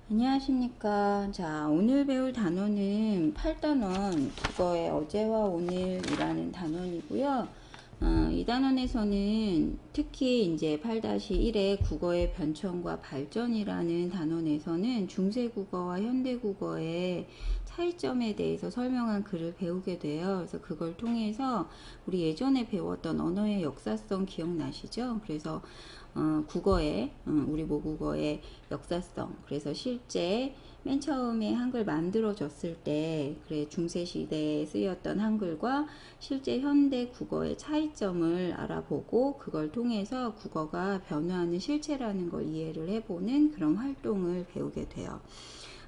안녕하십니까. 자, 오늘 배울 단어는 8단원 국어의 어제와 오늘이라는 단원이고요. 이 단원에서는 특히 이제 8-1의 국어의 변천과 발전이라는 단원에서는 중세국어와 현대국어의 차이점에 대해서 설명한 글을 배우게 돼요. 그래서 그걸 통해서 우리 예전에 배웠던 언어의 역사성 기억나시죠? 그래서 국어의 우리 모국어의 역사성, 그래서 실제 맨 처음에 한글 만들어졌을 때 그래 중세시대에 쓰였던 한글과 실제 현대 국어의 차이점을 알아보고 그걸 통해서 국어가 변화하는 실체라는 걸 이해를 해보는 그런 활동을 배우게 돼요.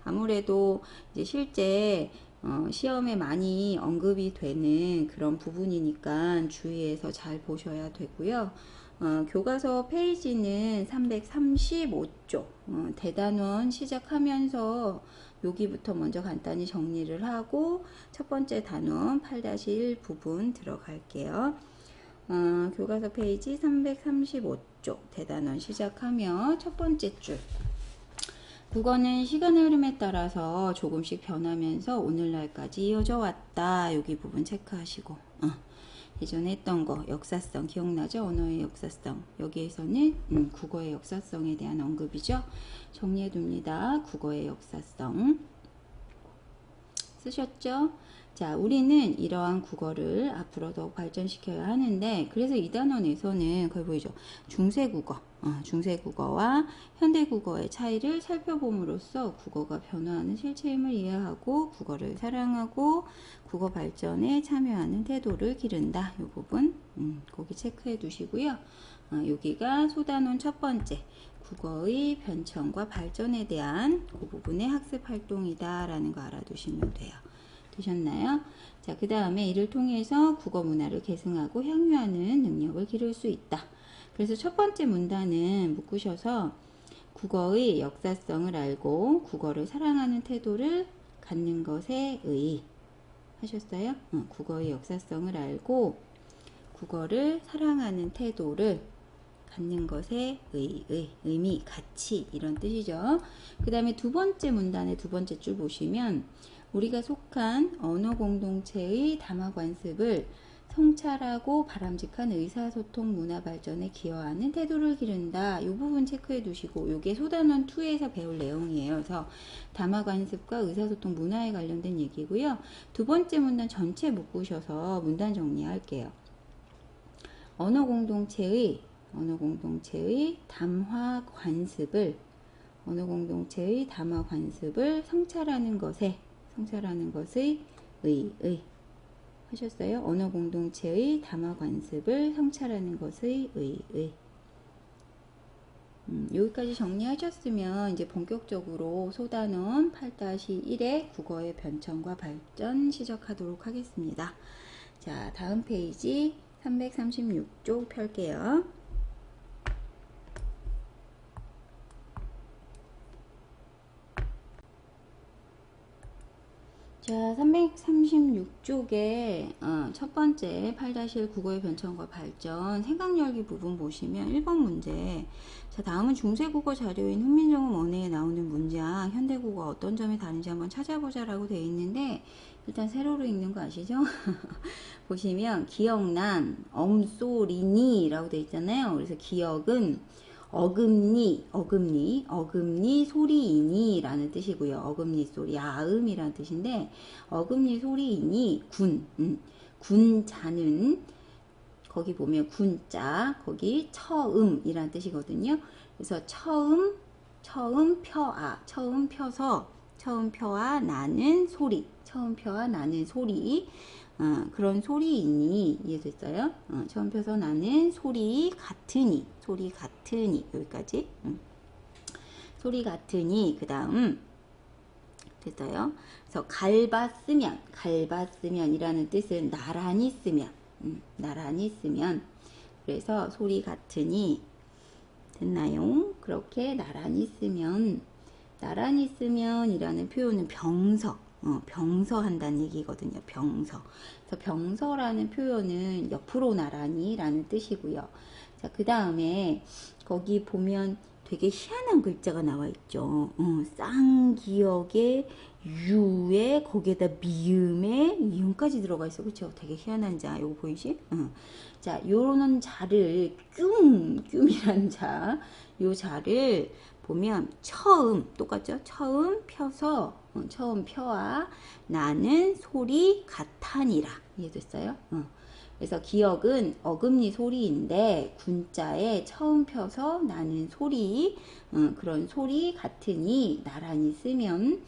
아무래도 이제 실제 시험에 많이 언급이 되는 그런 부분이니까 주의해서 잘 보셔야 되고요. 교과서 페이지는 335쪽. 대단원 시작하면서 여기부터 먼저 간단히 정리를 하고 첫 번째 단원 8-1 부분 들어갈게요. 교과서 페이지 335쪽 대단원 시작하며 첫 번째 줄. 국어는 시간의 흐름에 따라서 조금씩 변하면서 오늘날까지 이어져 왔다. 여기 부분 체크하시고 예전에 했던 거 역사성 기억나죠? 언어의 역사성. 여기에서는 국어의 역사성에 대한 언급이죠. 정리해 둡니다. 국어의 역사성 쓰셨죠? 자, 우리는 이러한 국어를 앞으로 더욱 발전시켜야 하는데, 그래서 이 단원에서는 거기 보이죠? 중세국어와 현대국어의 차이를 살펴봄으로써 국어가 변화하는 실체임을 이해하고 국어를 사랑하고 국어 발전에 참여하는 태도를 기른다. 이 부분 거기 체크해 두시고요. 여기가 소단원 첫 번째 국어의 변천과 발전에 대한 그 부분의 학습 활동이다 라는 거 알아두시면 돼요. 되셨나요? 자, 그 다음에 이를 통해서 국어 문화를 계승하고 향유하는 능력을 기를 수 있다. 그래서 첫 번째 문단은 묶으셔서 국어의 역사성을 알고 국어를 사랑하는 태도를 갖는 것에 의 하셨어요? 국어의 역사성을 알고 국어를 사랑하는 태도를 갖는 것에 의미, 가치 이런 뜻이죠. 그 다음에 두 번째 문단의 두 번째 줄 보시면 우리가 속한 언어 공동체의 담화 관습을 성찰하고 바람직한 의사소통 문화 발전에 기여하는 태도를 기른다. 이 부분 체크해 두시고 이게 소단원 2에서 배울 내용이에요. 그래서 담화 관습과 의사소통 문화에 관련된 얘기고요. 두 번째 문단 전체 묶으셔서 문단 정리할게요. 언어 공동체의 담화 관습을 성찰하는 것의 의 하셨어요? 언어 공동체의 담화 관습을 성찰하는 것의 의. 여기까지 정리하셨으면 이제 본격적으로 소단원 8-1의 국어의 변천과 발전 시작하도록 하겠습니다. 자, 다음 페이지 336쪽 펼게요. 자, 336쪽에 첫 번째 8-1 국어의 변천과 발전 생각열기 부분 보시면 1번 문제. 자, 다음은 중세국어 자료인 훈민정음 원회에 나오는 문장 현대국어 어떤 점이 다른지 한번 찾아보자 라고 되어 있는데 일단 세로로 읽는 거 아시죠? 보시면 기억난 엄소리니 라고 되어 있잖아요. 그래서 기억은 어금니 소리이니 라는 뜻이고요. 어금니 소리, 아음이라는 뜻인데 어금니 소리이니 군 자는 거기 보면 군자 거기 처음이라는 뜻이거든요. 그래서 처음 펴아 나는 소리 그런 소리이니 이해됐어요? 처음 펴서 나는 소리 같으니 여기까지 소리 같으니 그 다음 됐어요? 그래서 갈봤으면 이라는 뜻은 나란히 쓰면 그래서 소리 같으니 됐나요? 그렇게 나란히 쓰면 이라는 표현은 병서한다는 얘기거든요. 병서. 그래서 병서라는 표현은 옆으로 나란히 라는 뜻이고요. 자, 그 다음에 거기 보면 되게 희한한 글자가 나와 있죠. 쌍기역에 유에 거기에다 미음에 이음까지 들어가 있어. 그쵸? 되게 희한한 자. 요거 보이지? 자, 요런 자를 뀨이란 자. 요 자를 보면 처음 똑같죠? 처음 펴서 처음 펴와 나는 소리 같하니라. 이해됐어요? 그래서 기역은 어금니 소리인데 군자에 처음 펴서 나는 소리 그런 소리 같으니 나란히 쓰면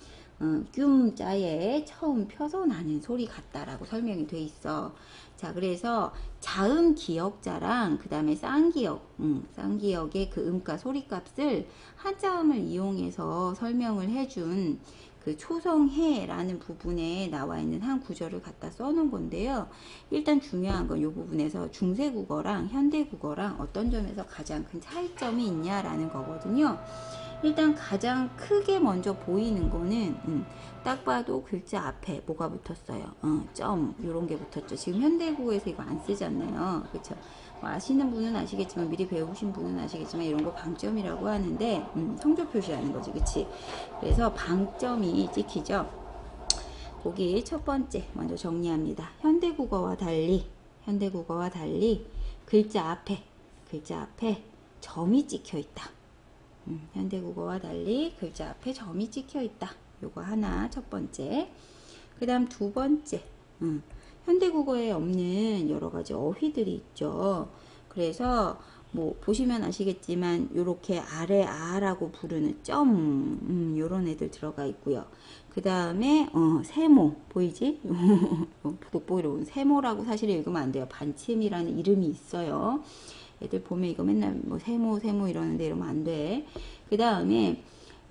뀨자에 처음 펴서 나는 소리 같다라고 설명이 돼 있어. 자, 그래서 자음 기역자랑 그 다음에 쌍기역의 그 음과 소리값을 한자음을 이용해서 설명을 해준 그 초성해라는 부분에 나와 있는 한 구절을 갖다 써놓은 건데요. 일단 중요한 건 이 부분에서 중세국어랑 현대국어랑 어떤 점에서 가장 큰 차이점이 있냐라는 거거든요. 일단 가장 크게 먼저 보이는 거는 딱 봐도 글자 앞에 뭐가 붙었어요. 점 요런 게 붙었죠. 지금 현대국어에서 이거 안 쓰잖아요. 그렇죠? 뭐 아시는 분은 아시겠지만 미리 배우신 분은 아시겠지만 이런 거 방점이라고 하는데 성조 표시하는 거지. 그치? 그래서 방점이 찍히죠. 거기 첫 번째 먼저 정리합니다. 현대국어와 달리 글자 앞에 점이 찍혀 있다. 현대국어와 달리 글자 앞에 점이 찍혀 있다. 요거 하나 첫 번째. 그 다음 두 번째, 현대국어에 없는 여러 가지 어휘들이 있죠. 그래서 뭐 보시면 아시겠지만 요렇게 아래 아라고 부르는 점 요런 애들 들어가 있고요. 그 다음에 세모 보이지? 돋보이로 온 세모라고 사실 읽으면 안 돼요. 반침이라는 이름이 있어요. 애들 보면 이거 맨날 뭐 세모 이러는데 이러면 안 돼. 그 다음에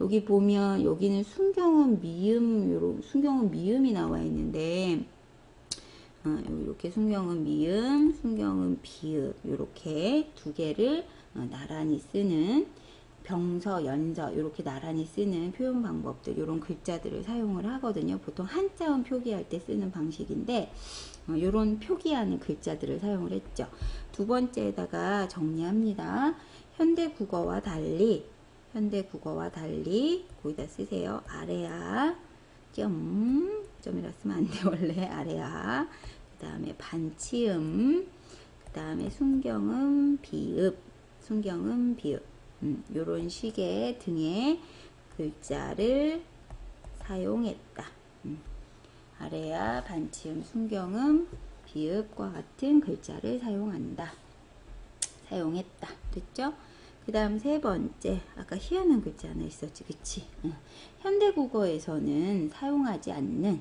여기 보면 여기는 순경은 미음이 나와 있는데 이렇게 순경은 미음, 순경은 비읍 이렇게 두 개를 나란히 쓰는 병서, 연서 이렇게 나란히 쓰는 표현 방법들 이런 글자들을 사용을 하거든요. 보통 한자음 표기할 때 쓰는 방식인데 이런 표기하는 글자들을 사용을 했죠. 두 번째에다가 정리합니다. 현대국어와 달리 거기다 쓰세요. 아래아 점이라 쓰면 안 돼. 원래 아래아 그 다음에 반치음 그 다음에 순경음 비읍 요런 식의 등의 글자를 사용했다. 아래아 반치음 순경음 비읍과 같은 글자를 사용했다. 됐죠? 그 다음 세 번째, 아까 희한한 글자 하나 있었지, 그치? 현대국어에서는 사용하지 않는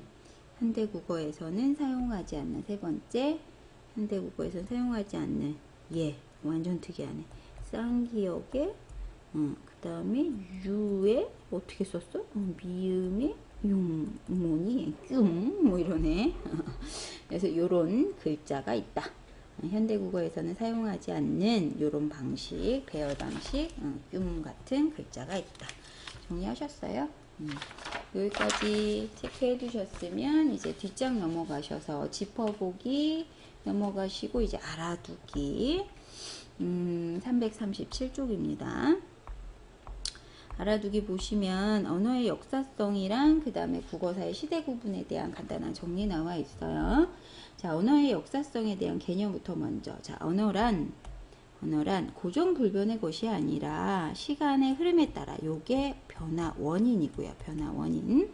세 번째, 현대국어에서는 사용하지 않는, 완전 특이하네. 쌍기역에, 그 다음에 유에, 어떻게 썼어? 미음에, 융모니, 뭐 이러네. 그래서 요런 글자가 있다. 현대국어에서는 사용하지 않는 이런 방식, 배열 방식, 같은 글자가 있다. 정리하셨어요? 여기까지 체크해 두셨으면 이제 뒷장 넘어가셔서 짚어보기 넘어가시고 이제 알아두기 337쪽입니다. 알아두기 보시면 언어의 역사성이랑 그 다음에 국어사의 시대 구분에 대한 간단한 정리 나와 있어요. 자, 언어의 역사성에 대한 개념부터 먼저. 자, 언어란 고정불변의 것이 아니라 시간의 흐름에 따라 요게 변화 원인이고요. 변화 원인.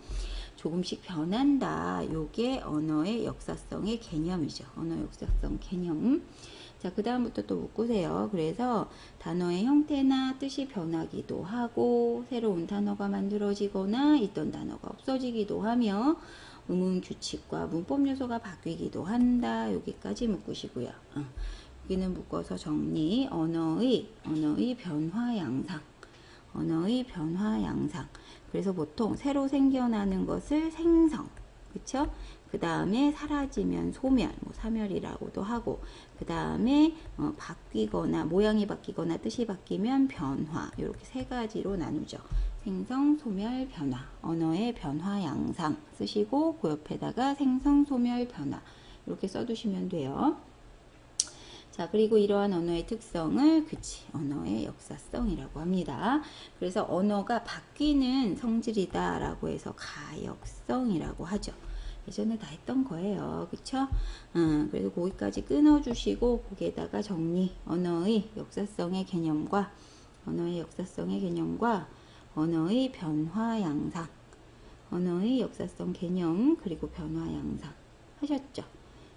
조금씩 변한다. 요게 언어의 역사성의 개념이죠. 언어 역사성 개념. 자, 그 다음부터 또 묶으세요. 그래서 단어의 형태나 뜻이 변하기도 하고 새로운 단어가 만들어지거나 있던 단어가 없어지기도 하며 음운 규칙과 문법 요소가 바뀌기도 한다. 여기까지 묶으시고요. 여기는 묶어서 정리. 언어의 변화 양상. 그래서 보통 새로 생겨나는 것을 생성. 그쵸? 그 다음에 사라지면 소멸, 사멸이라고도 하고, 그 다음에 바뀌거나 모양이 바뀌거나 뜻이 바뀌면 변화. 이렇게 세 가지로 나누죠. 생성, 소멸, 변화. 언어의 변화 양상 쓰시고 그 옆에다가 생성, 소멸, 변화 이렇게 써두시면 돼요. 자, 그리고 이러한 언어의 특성을 언어의 역사성이라고 합니다. 그래서 언어가 바뀌는 성질이다 라고 해서 가역성이라고 하죠. 예전에 다 했던 거예요. 그쵸? 그래서 거기까지 끊어주시고 거기에다가 정리, 언어의 역사성의 개념과 언어의 변화 양상, 언어의 역사성 개념 그리고 변화 양상 하셨죠?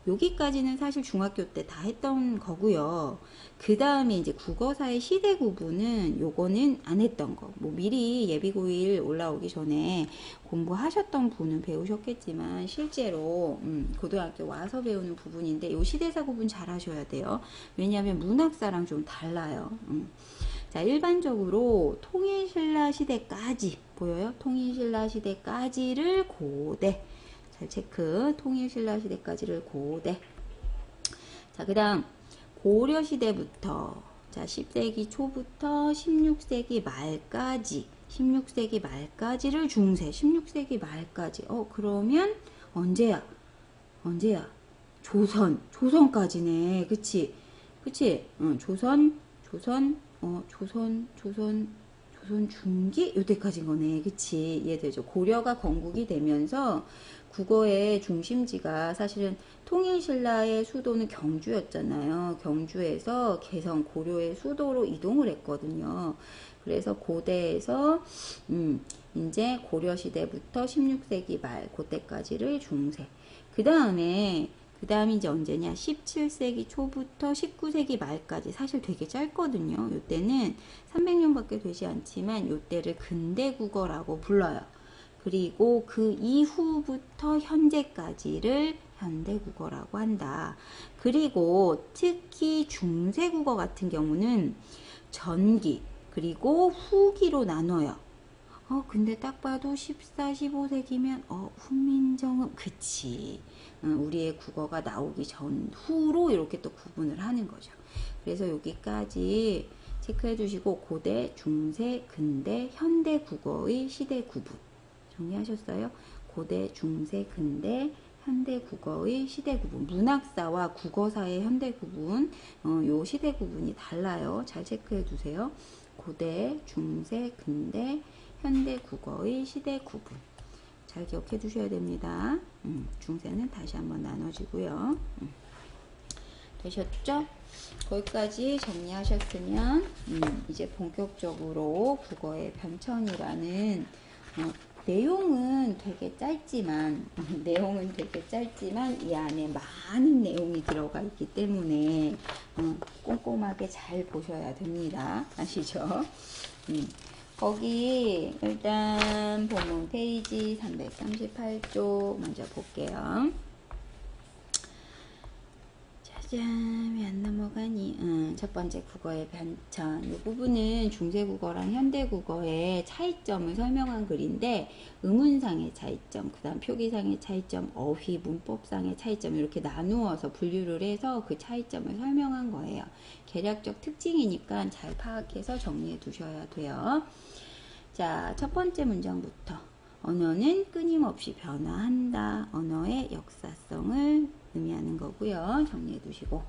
여기까지는 사실 중학교 때 다 했던 거고요. 그 다음에 이제 국어사의 시대 구분은 요거는 안 했던 거. 뭐 미리 예비고일 올라오기 전에 공부하셨던 분은 배우셨겠지만 실제로 고등학교 와서 배우는 부분인데 요 시대사 구분 잘 하셔야 돼요. 왜냐하면 문학사랑 좀 달라요. 자, 일반적으로 통일신라 시대까지 보여요? 통일신라 시대까지를 고대. 잘 체크. 통일신라 시대까지를 고대. 자, 그 다음 고려시대부터 자 10세기 초부터 16세기 말까지를 중세. 16세기 말까지. 그러면 언제야? 조선까지네. 그치? 조선 중기 요때까지인 거네. 그치? 이해되죠? 고려가 건국이 되면서 국어의 중심지가 사실은 통일신라의 수도는 경주였잖아요. 경주에서 개성 고려의 수도로 이동을 했거든요. 그래서 고대에서 이제 고려시대부터 16세기 말 그때까지를 중세. 그 다음에 이제 언제냐? 17세기 초부터 19세기 말까지. 사실 되게 짧거든요. 요때는 300년밖에 되지 않지만 요때를 근대국어라고 불러요. 그리고 그 이후부터 현재까지를 현대국어라고 한다. 그리고 특히 중세국어 같은 경우는 전기 그리고 후기로 나눠요. 근데 딱 봐도 14, 15세기면 훈민정음 그치. 우리의 국어가 나오기 전후로 이렇게 또 구분을 하는 거죠. 그래서 여기까지 체크해 주시고 고대, 중세, 근대, 현대 국어의 시대 구분 정리하셨어요? 고대, 중세, 근대, 현대 국어의 시대 구분, 문학사와 국어사의 현대 구분, 요 시대 구분이 달라요. 잘 체크해 두세요. 고대, 중세, 근대, 현대 국어의 시대 구분 잘 기억해 두셔야 됩니다. 중세는 다시 한번 나눠지고요. 되셨죠? 거기까지 정리하셨으면 이제 본격적으로 국어의 변천이라는 내용은 되게 짧지만 이 안에 많은 내용이 들어가 있기 때문에 꼼꼼하게 잘 보셔야 됩니다. 아시죠? 거기 일단 본문 페이지 338쪽 먼저 볼게요. 짜잔, 왜 안 넘어가니? 첫 번째 국어의 변천. 이 부분은 중세국어랑 현대국어의 차이점을 설명한 글인데 의문상의 차이점, 그 다음 표기상의 차이점, 어휘, 문법상의 차이점 이렇게 나누어서 분류를 해서 그 차이점을 설명한 거예요. 개략적 특징이니까 잘 파악해서 정리해 두셔야 돼요. 자, 첫 번째 문장부터. 언어는 끊임없이 변화한다. 언어의 역사성을 의미하는 거고요. 정리해 두시고.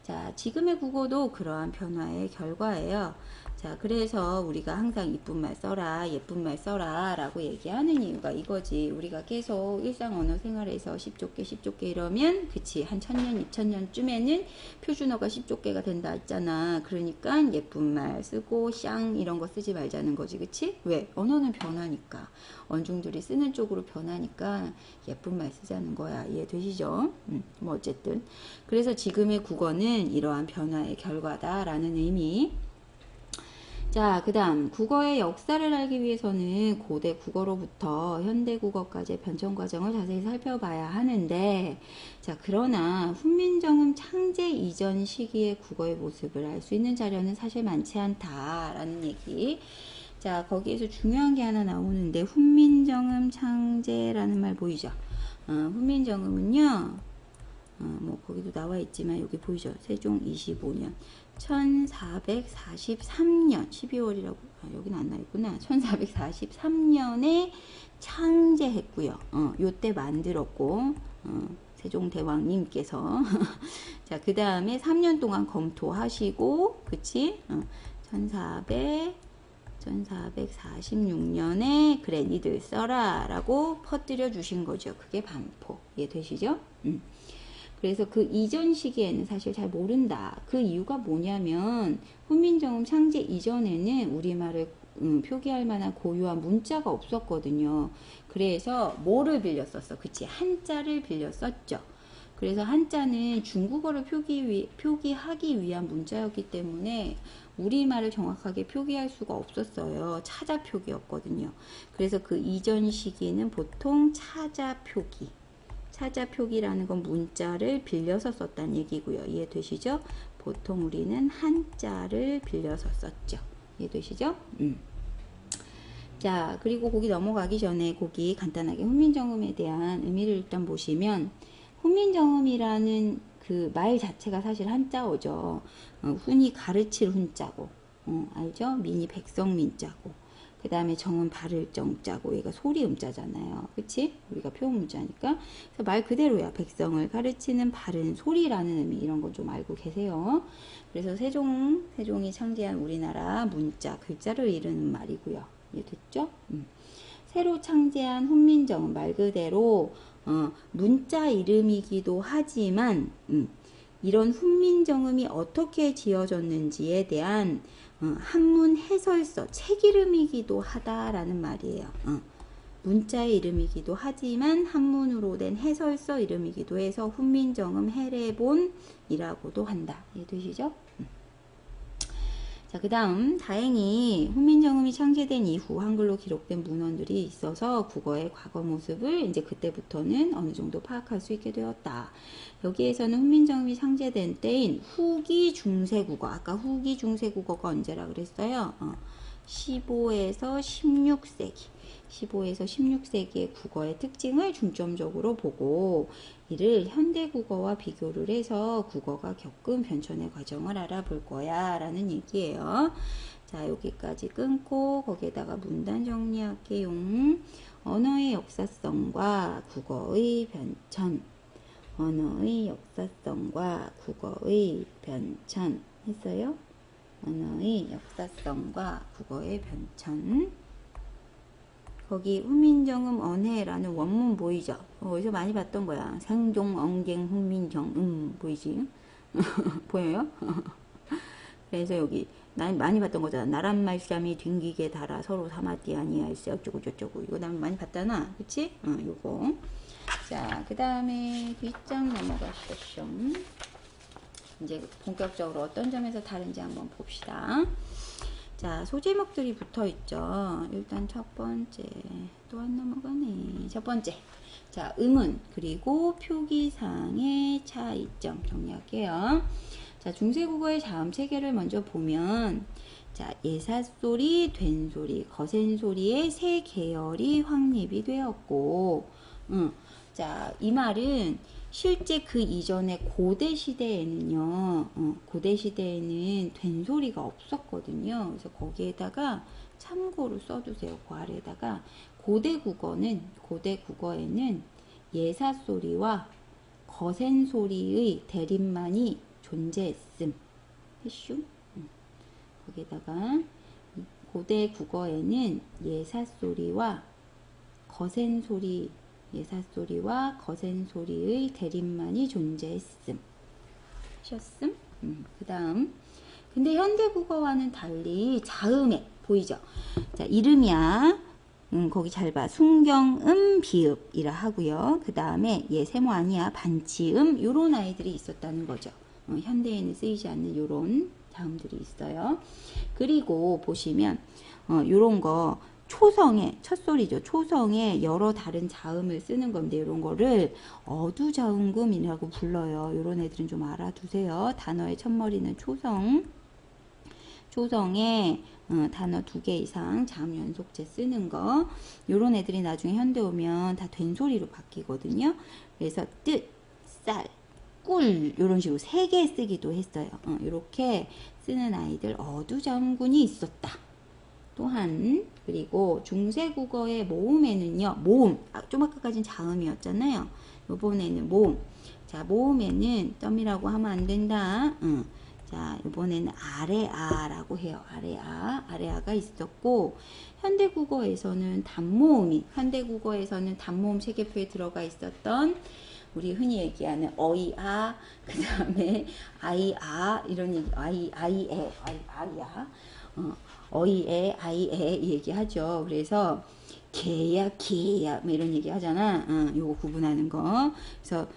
자, 지금의 국어도 그러한 변화의 결과예요. 자, 그래서 우리가 항상 이쁜 말 써라, 예쁜 말 써라 라고 얘기하는 이유가 이거지. 우리가 계속 일상 언어 생활에서 10조 개 이러면 그치, 한 1000년, 2000년쯤에는 표준어가 10조 개가 된다 했잖아. 그러니까 예쁜 말 쓰고 샹 이런 거 쓰지 말자는 거지. 그치? 왜? 언어는 변하니까. 언중들이 쓰는 쪽으로 변하니까 예쁜 말 쓰자는 거야. 이해되시죠? 뭐 어쨌든. 그래서 지금의 국어는 이러한 변화의 결과다라는 의미. 자, 그 다음 국어의 역사를 알기 위해서는 고대 국어로부터 현대 국어까지의 변천 과정을 자세히 살펴봐야 하는데, 자, 그러나 훈민정음 창제 이전 시기의 국어의 모습을 알 수 있는 자료는 사실 많지 않다라는 얘기. 자, 거기에서 중요한 게 하나 나오는데 훈민정음 창제라는 말 보이죠? 훈민정음은요, 뭐 거기도 나와 있지만 여기 보이죠? 세종 25년 1443년 12월이라고 여기는 안 나있구나. 1443년에 창제했고요. 요때 만들었고 세종대왕님께서. 자, 그 다음에 3년 동안 검토하시고, 그치? 1446년에 그래 니들 써라 라고 퍼뜨려 주신 거죠. 그게 반포. 이해되시죠? 그래서 그 이전 시기에는 사실 잘 모른다. 그 이유가 뭐냐면 훈민정음 창제 이전에는 우리말을 표기할 만한 고유한 문자가 없었거든요. 그래서 뭐를 빌렸었어? 그치? 한자를 빌렸었죠. 그래서 한자는 중국어를 표기하기 위한 문자였기 때문에 우리말을 정확하게 표기할 수가 없었어요. 차자 표기였거든요. 그래서 그 이전 시기는 보통 차자 표기. 차자 표기라는 건 문자를 빌려서 썼다는 얘기고요. 이해되시죠? 보통 우리는 한자를 빌려서 썼죠. 이해되시죠? 자, 그리고 거기 넘어가기 전에 거기 간단하게 훈민정음에 대한 의미를 일단 보시면 훈민정음이라는 그 말 자체가 사실 한자어죠. 훈이 가르칠 훈자고, 알죠? 민이 백성민자고, 그 다음에 정은 바를 정자고, 얘가 소리 음자잖아요. 그치? 우리가 표현 문자니까. 그래서 말 그대로야. 백성을 가르치는 바른 소리라는 의미, 이런 거 좀 알고 계세요. 그래서 세종이 창제한 우리나라 문자, 글자를 이루는 말이고요. 이해됐죠? 새로 창제한 훈민정음 말 그대로 문자 이름이기도 하지만 이런 훈민정음이 어떻게 지어졌는지에 대한 한문 해설서 책 이름이기도 하다라는 말이에요. 문자의 이름이기도 하지만 한문으로 된 해설서 이름이기도 해서 훈민정음 해례본이라고도 한다. 이해되시죠? 자, 그 다음 다행히 훈민정음이 창제된 이후 한글로 기록된 문헌들이 있어서 국어의 과거 모습을 이제 그때부터는 어느 정도 파악할 수 있게 되었다. 여기에서는 훈민정음이 창제된 때인 후기 중세국어, 아까 후기 중세국어가 언제라 그랬어요? 15에서 16세기. 15에서 16세기의 국어의 특징을 중점적으로 보고 이를 현대 국어와 비교를 해서 국어가 겪은 변천의 과정을 알아볼 거야 라는 얘기예요. 자, 여기까지 끊고 거기에다가 문단 정리할게요. 언어의 역사성과 국어의 변천. 언어의 역사성과 국어의 변천 했어요. 언어의 역사성과 국어의 변천. 거기 훈민정음 언해라는 원문 보이죠? 어디서 많이 봤던 거야. 생종, 엉갱, 훈민정음 보이지? 보여요? 그래서 여기 많이 봤던 거잖아. 나란 말씀이 뒹기게 달아 서로 사마띠 아니할세 어쩌고 저쩌고 이거 난 많이 봤잖아. 그치? 요거. 자, 그 다음에 뒷장 넘어가시죠. 이제 본격적으로 어떤 점에서 다른지 한번 봅시다. 자, 소제목들이 붙어 있죠. 일단 첫 번째, 또 안 넘어가네. 첫 번째. 자, 음은, 그리고 표기상의 차이점 정리할게요. 자, 중세국어의 자음 체계를 먼저 보면, 자, 예사소리, 된소리, 거센소리의 세 계열이 확립이 되었고, 자, 이 말은 실제 그 이전에 고대 시대에는요, 고대 시대에는 된소리가 없었거든요. 그래서 거기에다가 참고로 써두세요. 그 아래에다가 고대 국어에는 예사소리와 거센소리의 대립만이 존재했음. 했슈? 거기에다가 고대 국어에는 예사소리와 거센소리의 대립만이 존재했음. 하셨음? 그 다음. 근데 현대국어와는 달리 자음에, 보이죠? 자, 이름이야. 거기 잘 봐. 순경음, 비읍이라 하고요. 그 다음에 얘 세모 아니야. 반치음, 요런 아이들이 있었다는 거죠. 현대에는 쓰이지 않는 요런 자음들이 있어요. 그리고 보시면, 요런 거, 초성의 첫소리죠. 초성에 여러 다른 자음을 쓰는 건데 이런 거를 어두자음금이라고 불러요. 이런 애들은 좀 알아두세요. 단어의 첫머리는 초성에 단어 2개 이상 자음 연속체 쓰는 거. 이런 애들이 나중에 현대 오면 다 된소리로 바뀌거든요. 그래서 뜻, 쌀, 꿀 이런 식으로 3개 쓰기도 했어요. 이렇게 쓰는 아이들 어두자음군이 있었다. 또한 그리고 중세국어의 모음에는요. 모음. 좀 아까까진 자음이었잖아요. 요번에는 모음. 자, 모음에는 덤이라고 하면 안 된다. 자, 이번에는 아래아라고 해요. 아래아가 있었고, 현대국어에서는 단모음 체계표에 들어가 있었던 우리 흔히 얘기하는 어이아, 그 다음에 아이아, 이런 얘기, 아이에, 아이야, 어이에, 아이에 얘기하죠. 그래서 개야, 기야, 뭐 이런 얘기 하잖아. 요거 구분하는 거. 그래서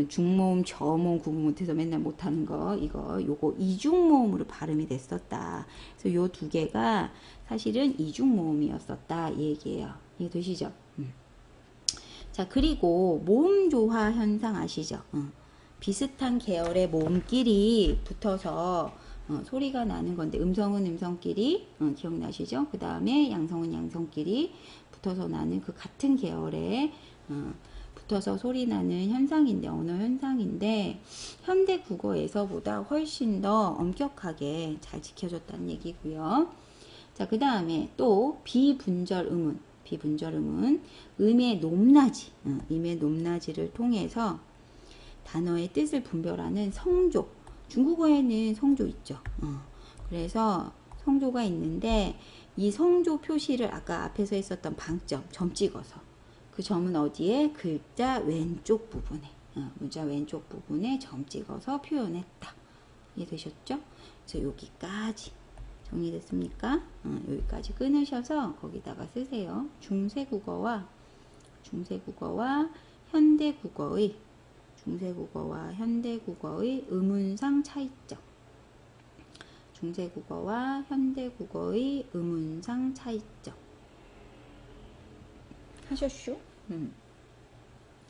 중모음, 저모음 구분 못해서 맨날 못하는 거, 요거 이중모음으로 발음이 됐었다. 그래서 요 두 개가 사실은 이중모음이었었다. 이 얘기예요. 이해되시죠? 자, 그리고 모음조화 현상 아시죠? 비슷한 계열의 모음끼리 붙어서 소리가 나는 건데, 음성은 음성끼리, 기억나시죠? 그 다음에 양성은 양성끼리 붙어서 나는 그 같은 계열의 붙어서 소리 나는 현상인데, 언어 현상인데, 현대 국어에서보다 훨씬 더 엄격하게 잘 지켜졌다는 얘기고요. 자, 그 다음에 또 비분절 음은 음의 높낮이를 통해서 단어의 뜻을 분별하는 성조. 중국어에는 성조 있죠. 그래서 성조가 있는데, 이 성조 표시를 아까 앞에서 했었던 방점, 점 찍어서, 그 점은 어디에? 글자 왼쪽 부분에, 문자 왼쪽 부분에 점 찍어서 표현했다. 이해되셨죠? 그래서 여기까지 정리됐습니까? 여기까지 끊으셔서 거기다가 쓰세요. 중세국어와 현대국어의 음운상 차이점. 중세국어와 현대국어의 음운상 차이점. 하셨슈?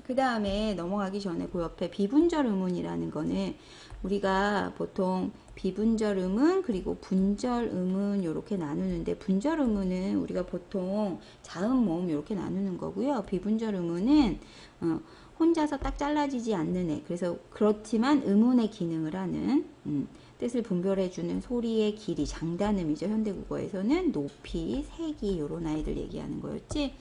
그 다음에 넘어가기 전에 그 옆에 비분절 음운이라는 거는 우리가 보통 비분절 음운 그리고 분절 음운 이렇게 나누는데, 분절 음운은 우리가 보통 자음 모음 이렇게 나누는 거고요. 비분절 음운은 혼자서 딱 잘라지지 않는 애. 그래서 그렇지만 음운의 기능을 하는 뜻을 분별해주는 소리의 길이, 장단음이죠. 현대국어에서는 높이, 색이 이런 아이들 얘기하는 거였지.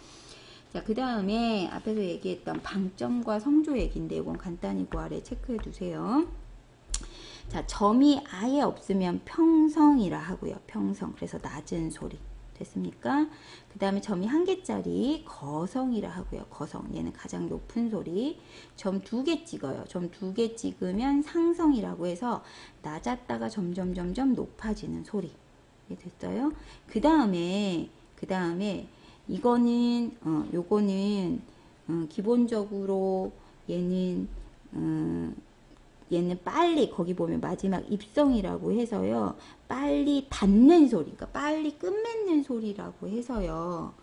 자, 그 다음에 앞에서 얘기했던 방점과 성조 얘기인데 이건 간단히 그 아래 체크해 두세요. 자, 점이 아예 없으면 평성이라 하고요. 평성. 그래서 낮은 소리. 됐습니까? 그 다음에 점이 한 개짜리 거성이라 하고요. 거성. 얘는 가장 높은 소리. 점 2개 찍어요. 점 2개 찍으면 상성이라고 해서 낮았다가 점점 높아지는 소리. 됐어요? 그 다음에 이거는 요거는 기본적으로 얘는 빨리, 거기 보면 마지막 입성이라고 해서요, 빨리 닿는 소리, 그러니까 빨리 끝맺는 소리라고 해서요,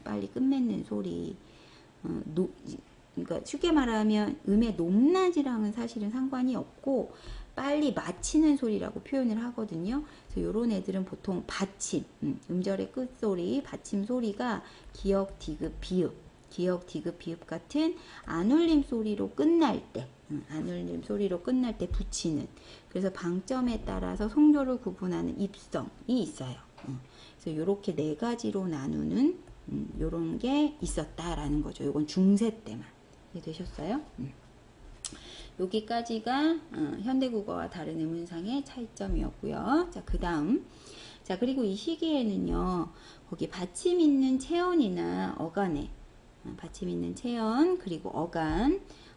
빨리 끝맺는 소리. 그러니까 쉽게 말하면 음의 높낮이랑은 사실은 상관이 없고 빨리 마치는 소리라고 표현을 하거든요. 그래서 이런 애들은 보통 받침, 음절의 끝소리, 받침 소리가 기역, 디귿, 비읍 같은 안울림 소리로 끝날 때, 붙이는. 그래서 방점에 따라서 성조를 구분하는 입성이 있어요. 그래서 이렇게 4가지로 나누는 요런 게 있었다라는 거죠. 요건 중세 때만. 되셨어요? 여기까지가 현대국어와 다른 음운상의 차이점이었고요. 자, 그 다음. 자, 그리고 이 시기에는요, 거기 받침 있는 체언이나 어간에, 받침 있는 체언, 그리고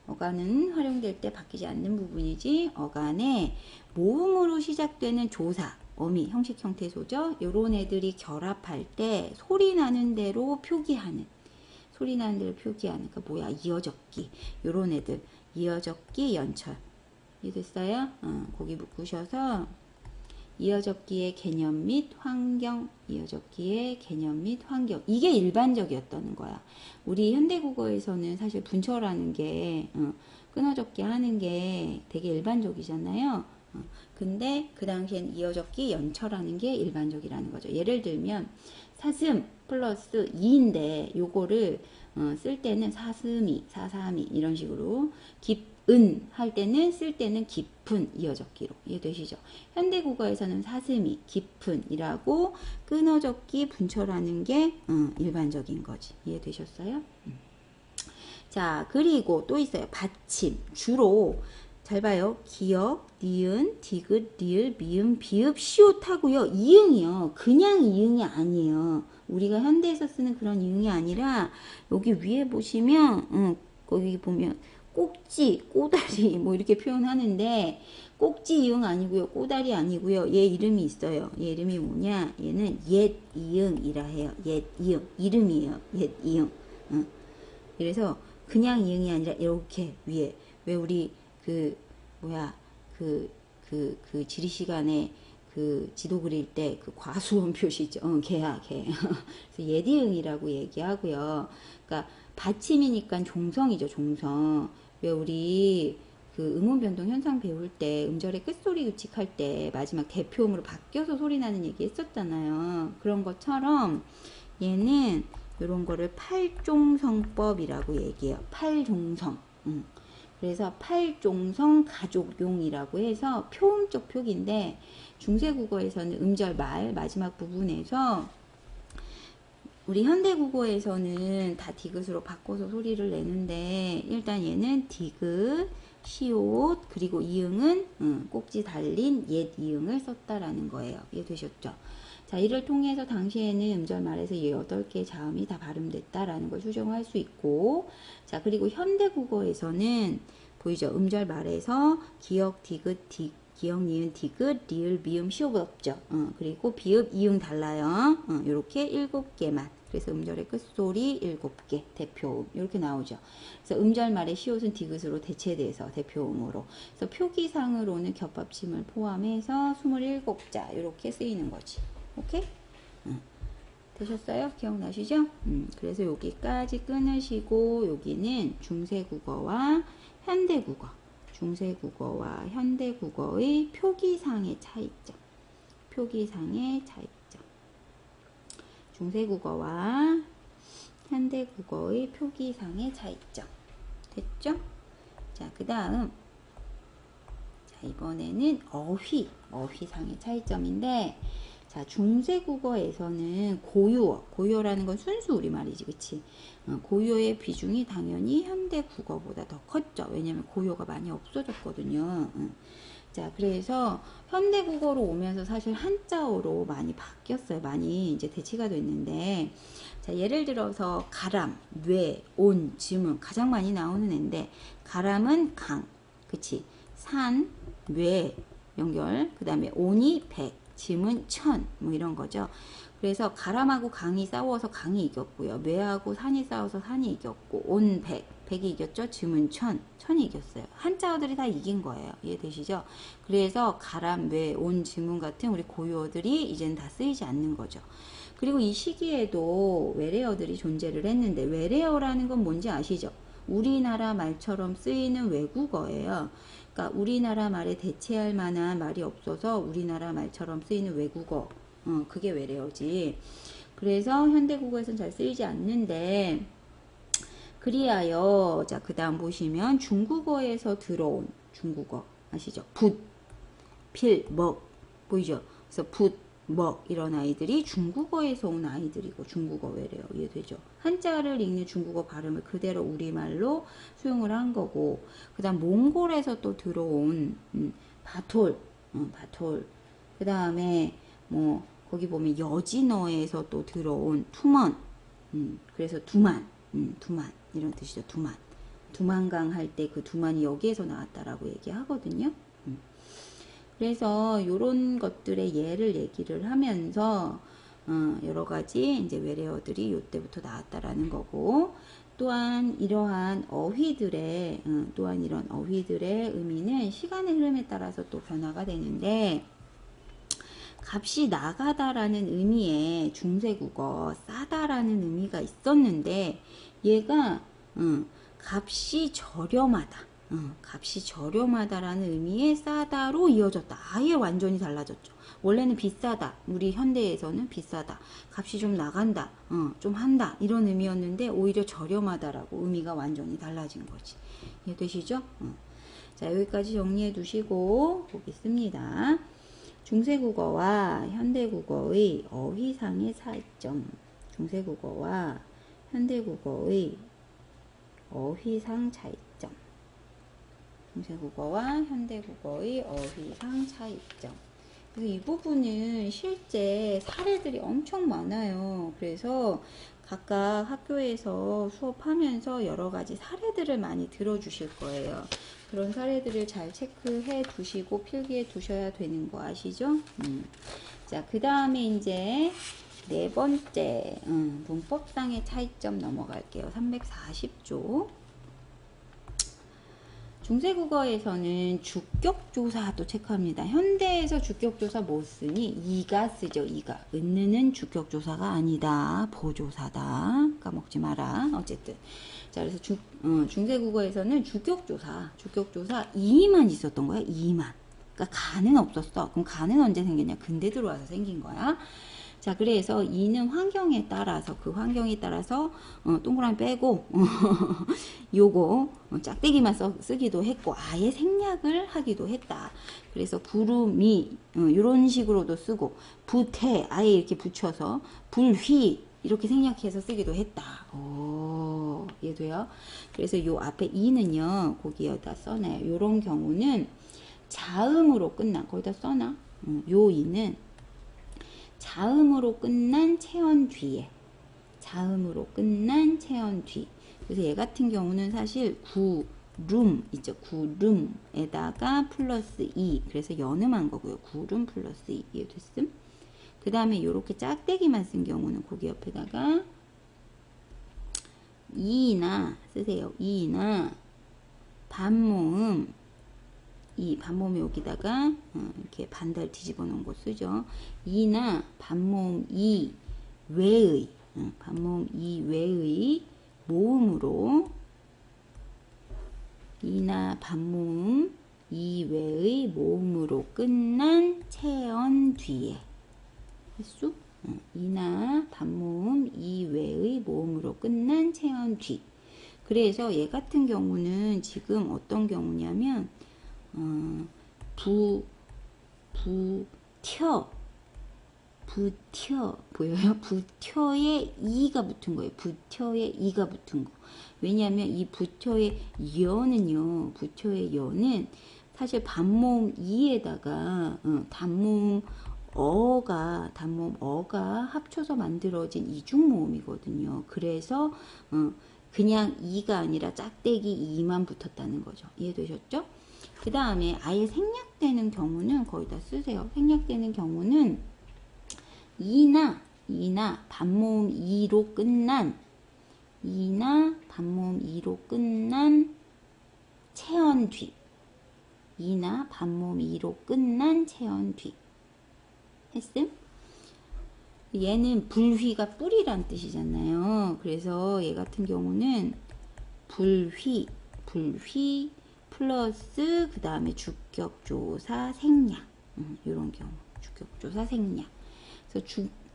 어간은 활용될 때 바뀌지 않는 부분이지, 어간에 모음으로 시작되는 조사, 어미, 형식 형태소죠. 요런 애들이 결합할 때 소리 나는 대로 표기하는, 그러니까 뭐야, 이어적기, 요런 애들, 이어적기 연철. 이해됐어요? 거기 묶으셔서 이어적기의 개념 및 환경, 이게 일반적이었다는 거야. 우리 현대국어에서는 사실 분철하는 게, 끊어적기 하는 게 되게 일반적이잖아요. 근데 그 당시엔 이어적기 연철하는 게 일반적이라는 거죠. 예를 들면 사슴 플러스 2인데 요거를 쓸 때는 사슴이, 사삼이 이런 식으로 은 할 때는 쓸 때는 깊은 이어적기로 이해되시죠? 현대국어에서는 사슴이 깊은이라고 끊어적기 분철하는 게 일반적인 거지. 이해되셨어요? 자, 그리고 또 있어요. 받침. 주로 잘 봐요. 기역, 니은, 디귿, 리을, 미음, 비읍, 시옷 하고요. 이응이요. 그냥 이응이 아니에요. 우리가 현대에서 쓰는 그런 이응이 아니라 여기 위에 보시면 거기 보면 꼭지, 꼬다리 뭐 이렇게 표현하는데 꼭지 이응 아니고요. 꼬다리 아니고요. 얘 이름이 있어요. 얘 이름이 뭐냐? 얘는 옛 이응이라 해요. 옛 이응. 이름이에요. 옛 이응. 그래서 그냥 이응이 아니라 이렇게 위에 왜 우리 지리 시간에 그 지도 그릴 때 그 과수원 표시죠. 개야, 개. 그래서 예디응이라고 얘기하고요. 그러니까 받침이니까 종성이죠, 종성. 왜 우리 그 음운 변동 현상 배울 때 음절의 끝소리 규칙할 때 마지막 대표음으로 바뀌어서 소리 나는 얘기 했었잖아요. 그런 것처럼 얘는 이런 거를 팔종성법이라고 얘기해요. 팔종성. 그래서 팔종성 가족용이라고 해서 표음적 표기인데 중세국어에서는 음절 말 마지막 부분에서 우리 현대국어에서는 다 디귿으로 바꿔서 소리를 내는데 일단 얘는 디귿, 시옷 그리고 이응은 꼭지 달린 옛 이응을 썼다라는 거예요. 이해되셨죠? 자, 이를 통해서 당시에는 음절 말에서 8개의 자음이 다 발음됐다라는 걸 수정할 수 있고, 자, 그리고 현대국어에서는 보이죠? 음절 말에서 기역, 디귿, 기역, 니은, 디귿, 리을, 미음, 시옷 없죠? 그리고 비읍, 이응 달라요. 요렇게 7개만. 그래서 음절의 끝소리 7개, 대표음. 이렇게 나오죠. 그래서 음절 말의 시옷은 디귿으로 대체돼서 대표음으로. 그래서 표기상으로는 겹합침을 포함해서 27자. 이렇게 쓰이는 거지. 오케이? 되셨어요? 기억나시죠? 그래서 여기까지 끊으시고 여기는 중세국어와 현대국어 중세국어와 현대국어의 표기상의 차이점 표기상의 차이점 중세국어와 현대국어의 표기상의 차이점 됐죠? 자, 그 다음 자, 이번에는 어휘상의 차이점인데 자, 중세국어에서는 고유어라는 건 순수 우리말이지, 그치? 고유어의 비중이 당연히 현대국어보다 더 컸죠. 왜냐면 고유어가 많이 없어졌거든요. 자, 그래서 현대국어로 오면서 사실 한자어로 많이 바뀌었어요. 많이 이제 대치가 됐는데, 자, 예를 들어서 가람, 뇌, 온, 지문 가장 많이 나오는 애인데, 가람은 강, 그치? 산, 뇌, 연결, 그 다음에 온이 백. 짐은 천, 뭐 이런 거죠. 그래서 가람하고 강이 싸워서 강이 이겼고요. 뇌하고 산이 싸워서 산이 이겼고, 온 백이 이겼죠. 짐은 천이 이겼어요. 한자어들이 다 이긴 거예요. 이해되시죠? 그래서 가람, 뇌, 온, 지문 같은 우리 고유어들이 이제는 다 쓰이지 않는 거죠. 그리고 이 시기에도 외래어들이 존재를 했는데, 외래어라는 건 뭔지 아시죠? 우리나라 말처럼 쓰이는 외국어예요. 그러니까 우리나라 말에 대체할 만한 말이 없어서 우리나라 말처럼 쓰이는 외국어, 그게 외래어지. 그래서 현대국어에서는 잘 쓰이지 않는데, 그리하여 자, 그 다음 보시면 중국어에서 들어온 중국어 아시죠? 붓, 필, 먹 보이죠? 그래서 붓, 먹 이런 아이들이 중국어에서 온 아이들이고 중국어 외래어 이해되죠? 한자를 읽는 중국어 발음을 그대로 우리말로 수용을 한 거고 그 다음 몽골에서 또 들어온 바톨 그 다음에 뭐 거기 보면 여진어에서 또 들어온 투먼 그래서 두만 이런 뜻이죠. 두만강 할 때 그 두만이 여기에서 나왔다라고 얘기하거든요. 그래서 요런 것들의 예를 얘기를 하면서 여러 가지 이제 외래어들이 요때부터 나왔다라는 거고 또한 이러한 어휘들의 의미는 시간의 흐름에 따라서 또 변화가 되는데 값이 나가다라는 의미의 중세국어 싸다라는 의미가 있었는데 얘가 값이 저렴하다라는 의미의 싸다로 이어졌다. 아예 완전히 달라졌죠. 원래는 비싸다. 우리 현대에서는 비싸다. 값이 좀 나간다. 좀 한다. 이런 의미였는데 오히려 저렴하다라고 의미가 완전히 달라진 거지. 이해되시죠? 자, 여기까지 정리해 두시고 보겠습니다. 중세국어와 현대국어의 어휘상의 차이점. 중세국어와 현대국어의 어휘상 차이점. 중세국어와 현대국어의 어휘상 차이점. 그래서 이 부분은 실제 사례들이 엄청 많아요. 그래서 각각 학교에서 수업하면서 여러 가지 사례들을 많이 들어주실 거예요. 그런 사례들을 잘 체크해 두시고 필기해 두셔야 되는 거 아시죠? 자, 그 다음에 이제 네 번째 문법상의 차이점 넘어갈게요. 340조. 중세국어에서는 주격조사도 체크합니다. 현대에서 주격조사 뭐 쓰니? 이가 쓰죠. 이가. 은느는 주격조사가 아니다. 보조사다. 까먹지 마라. 어쨌든. 자, 그래서 중세국어에서는 주격조사 이만 있었던 거야. 이만. 그러니까 가는 없었어. 그럼 가는 언제 생겼냐? 근대 들어와서 생긴 거야. 자, 그래서 이는 환경에 따라서, 그 환경에 따라서, 동그라미 빼고, 요거, 짝대기만 쓰기도 했고, 아예 생략을 하기도 했다. 그래서 부름이, 요런 식으로도 쓰고, 부태, 아예 이렇게 붙여서, 불휘, 이렇게 생략해서 쓰기도 했다. 오, 이해돼요? 그래서 요 앞에 이는요, 거기에다 써놔요. 요런 경우는 자음으로 끝난, 거기다 써놔. 요 이는 자음으로 끝난 체언 뒤에 자음으로 끝난 체언 뒤. 그래서 얘 같은 경우는 사실 구름 있죠. 구름에다가 플러스 이. 그래서 연음한 거고요. 구름 플러스 이. 이해됐음? 그 다음에 요렇게 짝대기만 쓴 경우는 거기 옆에다가 이나 쓰세요. 이나 반모음, 이 반모음 여기다가 이렇게 반달 뒤집어 놓은 거 쓰죠. 이나 반모음 이 외의, 반모음 이 외의 모음으로, 이나 반모음 이 외의 모음으로 끝난 체언 뒤에. 했수? 이나 반모음 이 외의 모음으로 끝난 체언 뒤. 그래서 얘 같은 경우는 지금 어떤 경우냐면 부텨 보여요? 부텨에 이가 붙은 거예요. 부텨에 이가 붙은 거. 왜냐하면 이 부텨의 여는요, 부텨의 여는 사실 반모음 이에다가 단모음 어가 합쳐서 만들어진 이중모음이거든요. 그래서 그냥 이가 아니라 짝대기 이만 붙었다는 거죠. 이해되셨죠? 그 다음에 아예 생략되는 경우는 거기다 쓰세요. 생략되는 경우는 이나 반모음 이로 끝난 체언 뒤. 이나 반모음 이로 끝난 체언 뒤. 했음? 얘는 불휘가 뿌리란 뜻이잖아요. 그래서 얘 같은 경우는 불휘 플러스 그 다음에 주격조사 생략, 이런 경우 주격조사 생략. 그래서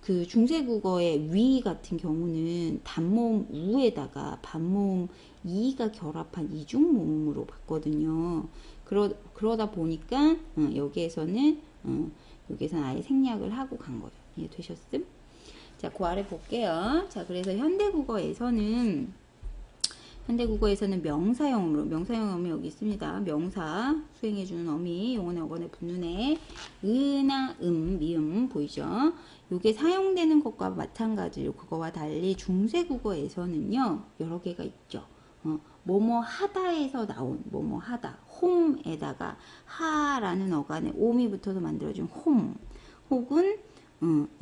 그 중세국어의 위 같은 경우는 단모음 우에다가 반모음 이가 결합한 이중모음으로 봤거든요. 그러다 보니까 여기에서는 아예 생략을 하고 간 거예요. 이해되셨음? 자, 그 아래 볼게요. 자, 그래서 현대국어에서는 명사형 어미 여기 있습니다. 명사 수행해주는 어미, 용언의 어건에 붙는 애, 으나 미음 보이죠? 요게 사용되는 것과 마찬가지로 그거와 달리 중세국어에서는요 여러 개가 있죠. 뭐뭐 하다에서 나온 뭐뭐 하다, 홈에다가 하라는 어간에 옴이 붙어서 만들어진 홈, 혹은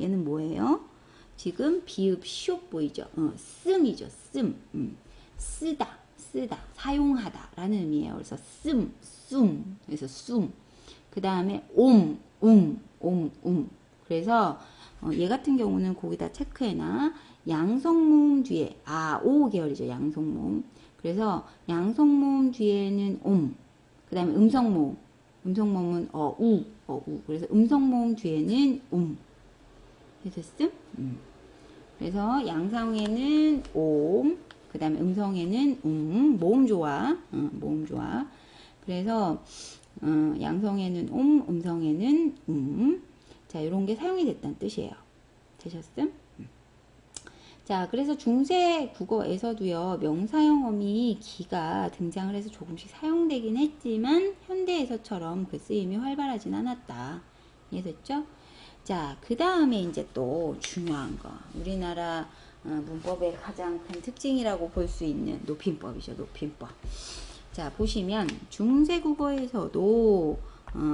얘는 뭐예요? 지금 비읍 시옷 보이죠? 씀이죠. 쓰다, 사용하다 라는 의미예요. 그래서 그래서 그 다음에 그래서 얘 같은 경우는 거기다 체크해놔. 양성모음 뒤에 오 계열이죠. 양성모음. 그래서 양성모음 뒤에는 그 다음에 음성모음은 어우. 그래서 음성모음 뒤에는 됐음? 그래서 양성에는 그 다음에 음성에는 모음 좋아. 그래서 양성에는 음성에는 자, 이런 게 사용이 됐다는 뜻이에요. 되셨음? 자, 그래서 중세 국어에서도요, 명사형 어미 기가 등장을 해서 조금씩 사용되긴 했지만, 현대에서처럼 그 쓰임이 활발하진 않았다. 이해됐죠? 자, 그 다음에 이제 또 중요한 거. 우리나라 문법의 가장 큰 특징이라고 볼 수 있는 높임법이죠, 높임법. 자, 보시면 중세 국어에서도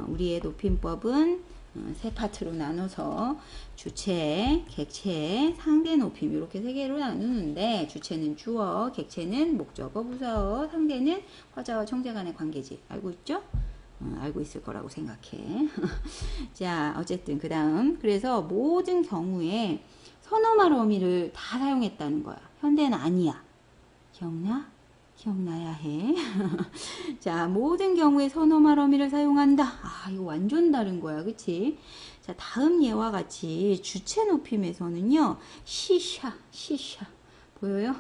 우리의 높임법은 세 파트로 나눠서 주체, 객체, 상대 높임 이렇게 세 개로 나누는데 주체는 주어, 객체는 목적어, 부사어, 상대는 화자와 청자 간의 관계지. 알고 있죠? 알고 있을 거라고 생각해. 자, 어쨌든 그 다음 그래서 모든 경우에 선어말 어미를 다 사용했다는 거야. 현대는 아니야. 기억나? 기억나야 해. 자, 모든 경우에 선어말 어미를 사용한다. 아, 이거 완전 다른 거야. 그치? 자, 다음 예와 같이 주체 높임에서는요, 시샤, 시샤. 보여요?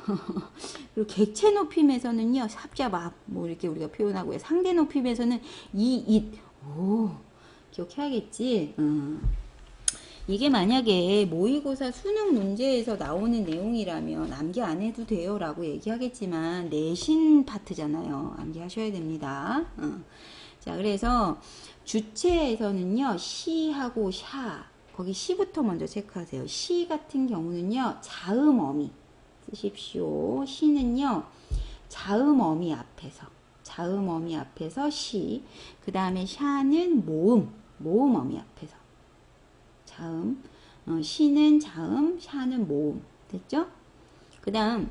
그리고 객체 높임에서는요, 삽잡아. 뭐 이렇게 우리가 표현하고요. 상대 높임에서는 이, 잇. 오, 기억해야겠지? 이게 만약에 모의고사 수능 문제에서 나오는 내용이라면 암기 안 해도 돼요 라고 얘기하겠지만 내신 파트잖아요. 암기하셔야 됩니다. 자, 그래서 주체에서는요, 시하고 샤, 거기 시부터 먼저 체크하세요. 시 같은 경우는요, 자음 어미 쓰십시오. 시는요, 자음 어미 앞에서 시, 그 다음에 샤는 모음 어미 앞에서 자음, 시는 자음, 샤는 모음. 됐죠? 그 다음,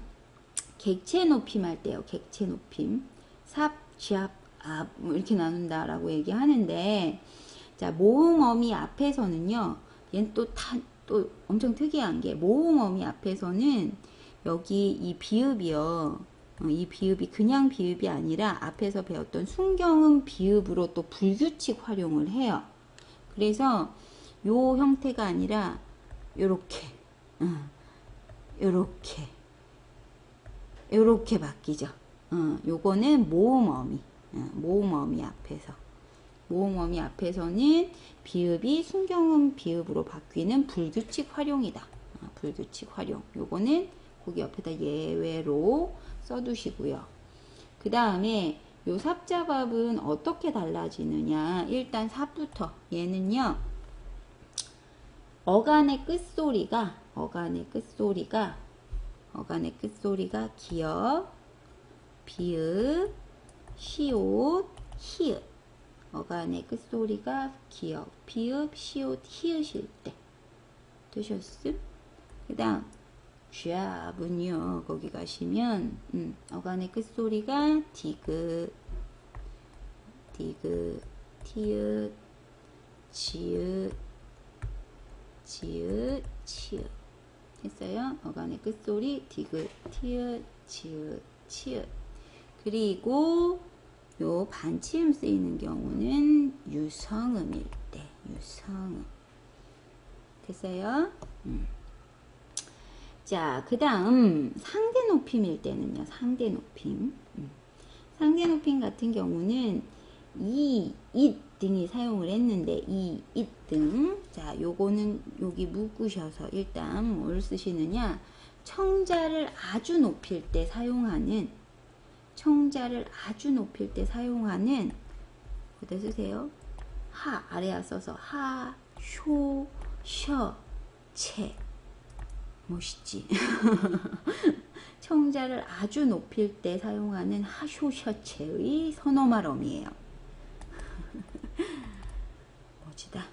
객체 높임 할 때요. 객체 높임. 삽, 쥐압, 앞, 뭐 이렇게 나눈다라고 얘기하는데, 자, 모음 어미 앞에서는요, 얘는 또 엄청 특이한 게, 모음 어미 앞에서는 여기 이 비읍이요. 이 비읍이 그냥 비읍이 아니라 앞에서 배웠던 순경음 비읍으로 또 불규칙 활용을 해요. 그래서 요 형태가 아니라 요렇게 요렇게 바뀌죠. 요거는 모음어미 모음어미 앞에서는 비읍이 순경음 비읍으로 바뀌는 불규칙 활용이다. 불규칙 활용. 요거는 거기 옆에다 예외로 써두시고요. 그 다음에 요 삽자밥은 어떻게 달라지느냐. 일단 삽부터. 얘는요, 어간의 끝소리가 기역, 비읍, 시옷, 히읗. 어간의 끝소리가 기역, 비읍, 시옷, 히읗일 때. 되셨음? 그 다음 쥐압은요, 거기 가시면 어간의 끝소리가 디귿, 티읕, 지읒, 치읓. 했어요? 어간의 끝소리 디귿, 티읕, 지읒, 치읓. 그리고 요 반치음 쓰이는 경우는 유성음일 때, 유성음. 됐어요? 자, 그 다음 상대 높임일 때는요, 상대 높임. 상대 높임 같은 경우는 이, 잇 등이 사용을 했는데 이, 잇 등. 자, 요거는 여기 묶으셔서 일단 뭘 쓰시느냐, 청자를 아주 높일 때 사용하는 어디다 쓰세요? 하 아래야 써서 하, 쇼, 셔, 채. 멋있지? 청자를 아주 높일 때 사용하는 하쇼셔체의 선어말 어미예요. 멋지다.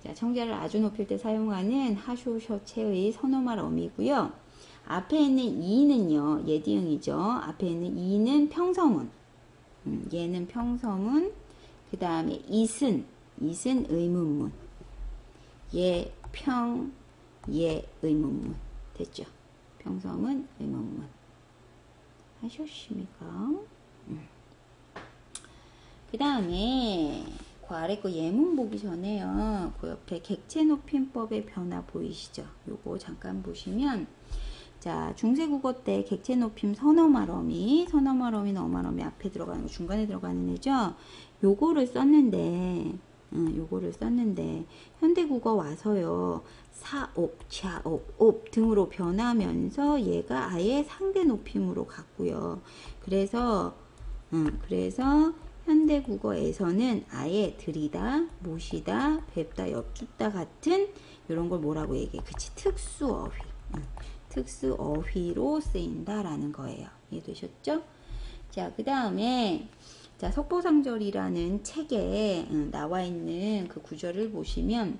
자, 청자를 아주 높일 때 사용하는 하쇼셔체의 선어말 어미고요. 앞에 있는 이는요, 예디응이죠. 앞에 있는 이는 평서문. 얘는 평서문. 그 다음에 잇은 의문문. 얘 평, 얘 의문문. 됐죠? 평서문, 의문문. 하셨습니까? 그 다음에 그 아래 거 예문 보기 전에요, 그 옆에 객체 높임법의 변화 보이시죠? 요거 잠깐 보시면, 자, 중세국어 때 객체 높임 선어말 어미, 선어말 어미는 어말 어미 앞에 들어가는 거, 중간에 들어가는 애죠. 요거를 썼는데, 현대국어 와서요, 사옥, 좌옥, 옥 등으로 변하면서 얘가 아예 상대 높임으로 갔고요. 그래서 현대국어에서는 아예 들이다, 모시다, 뵙다, 엽줍다 같은 이런 걸 뭐라고 얘기해? 그치, 특수어휘. 특수어휘로 쓰인다라는 거예요. 이해되셨죠? 자, 그 다음에 자, 석보상절이라는 책에 나와 있는 그 구절을 보시면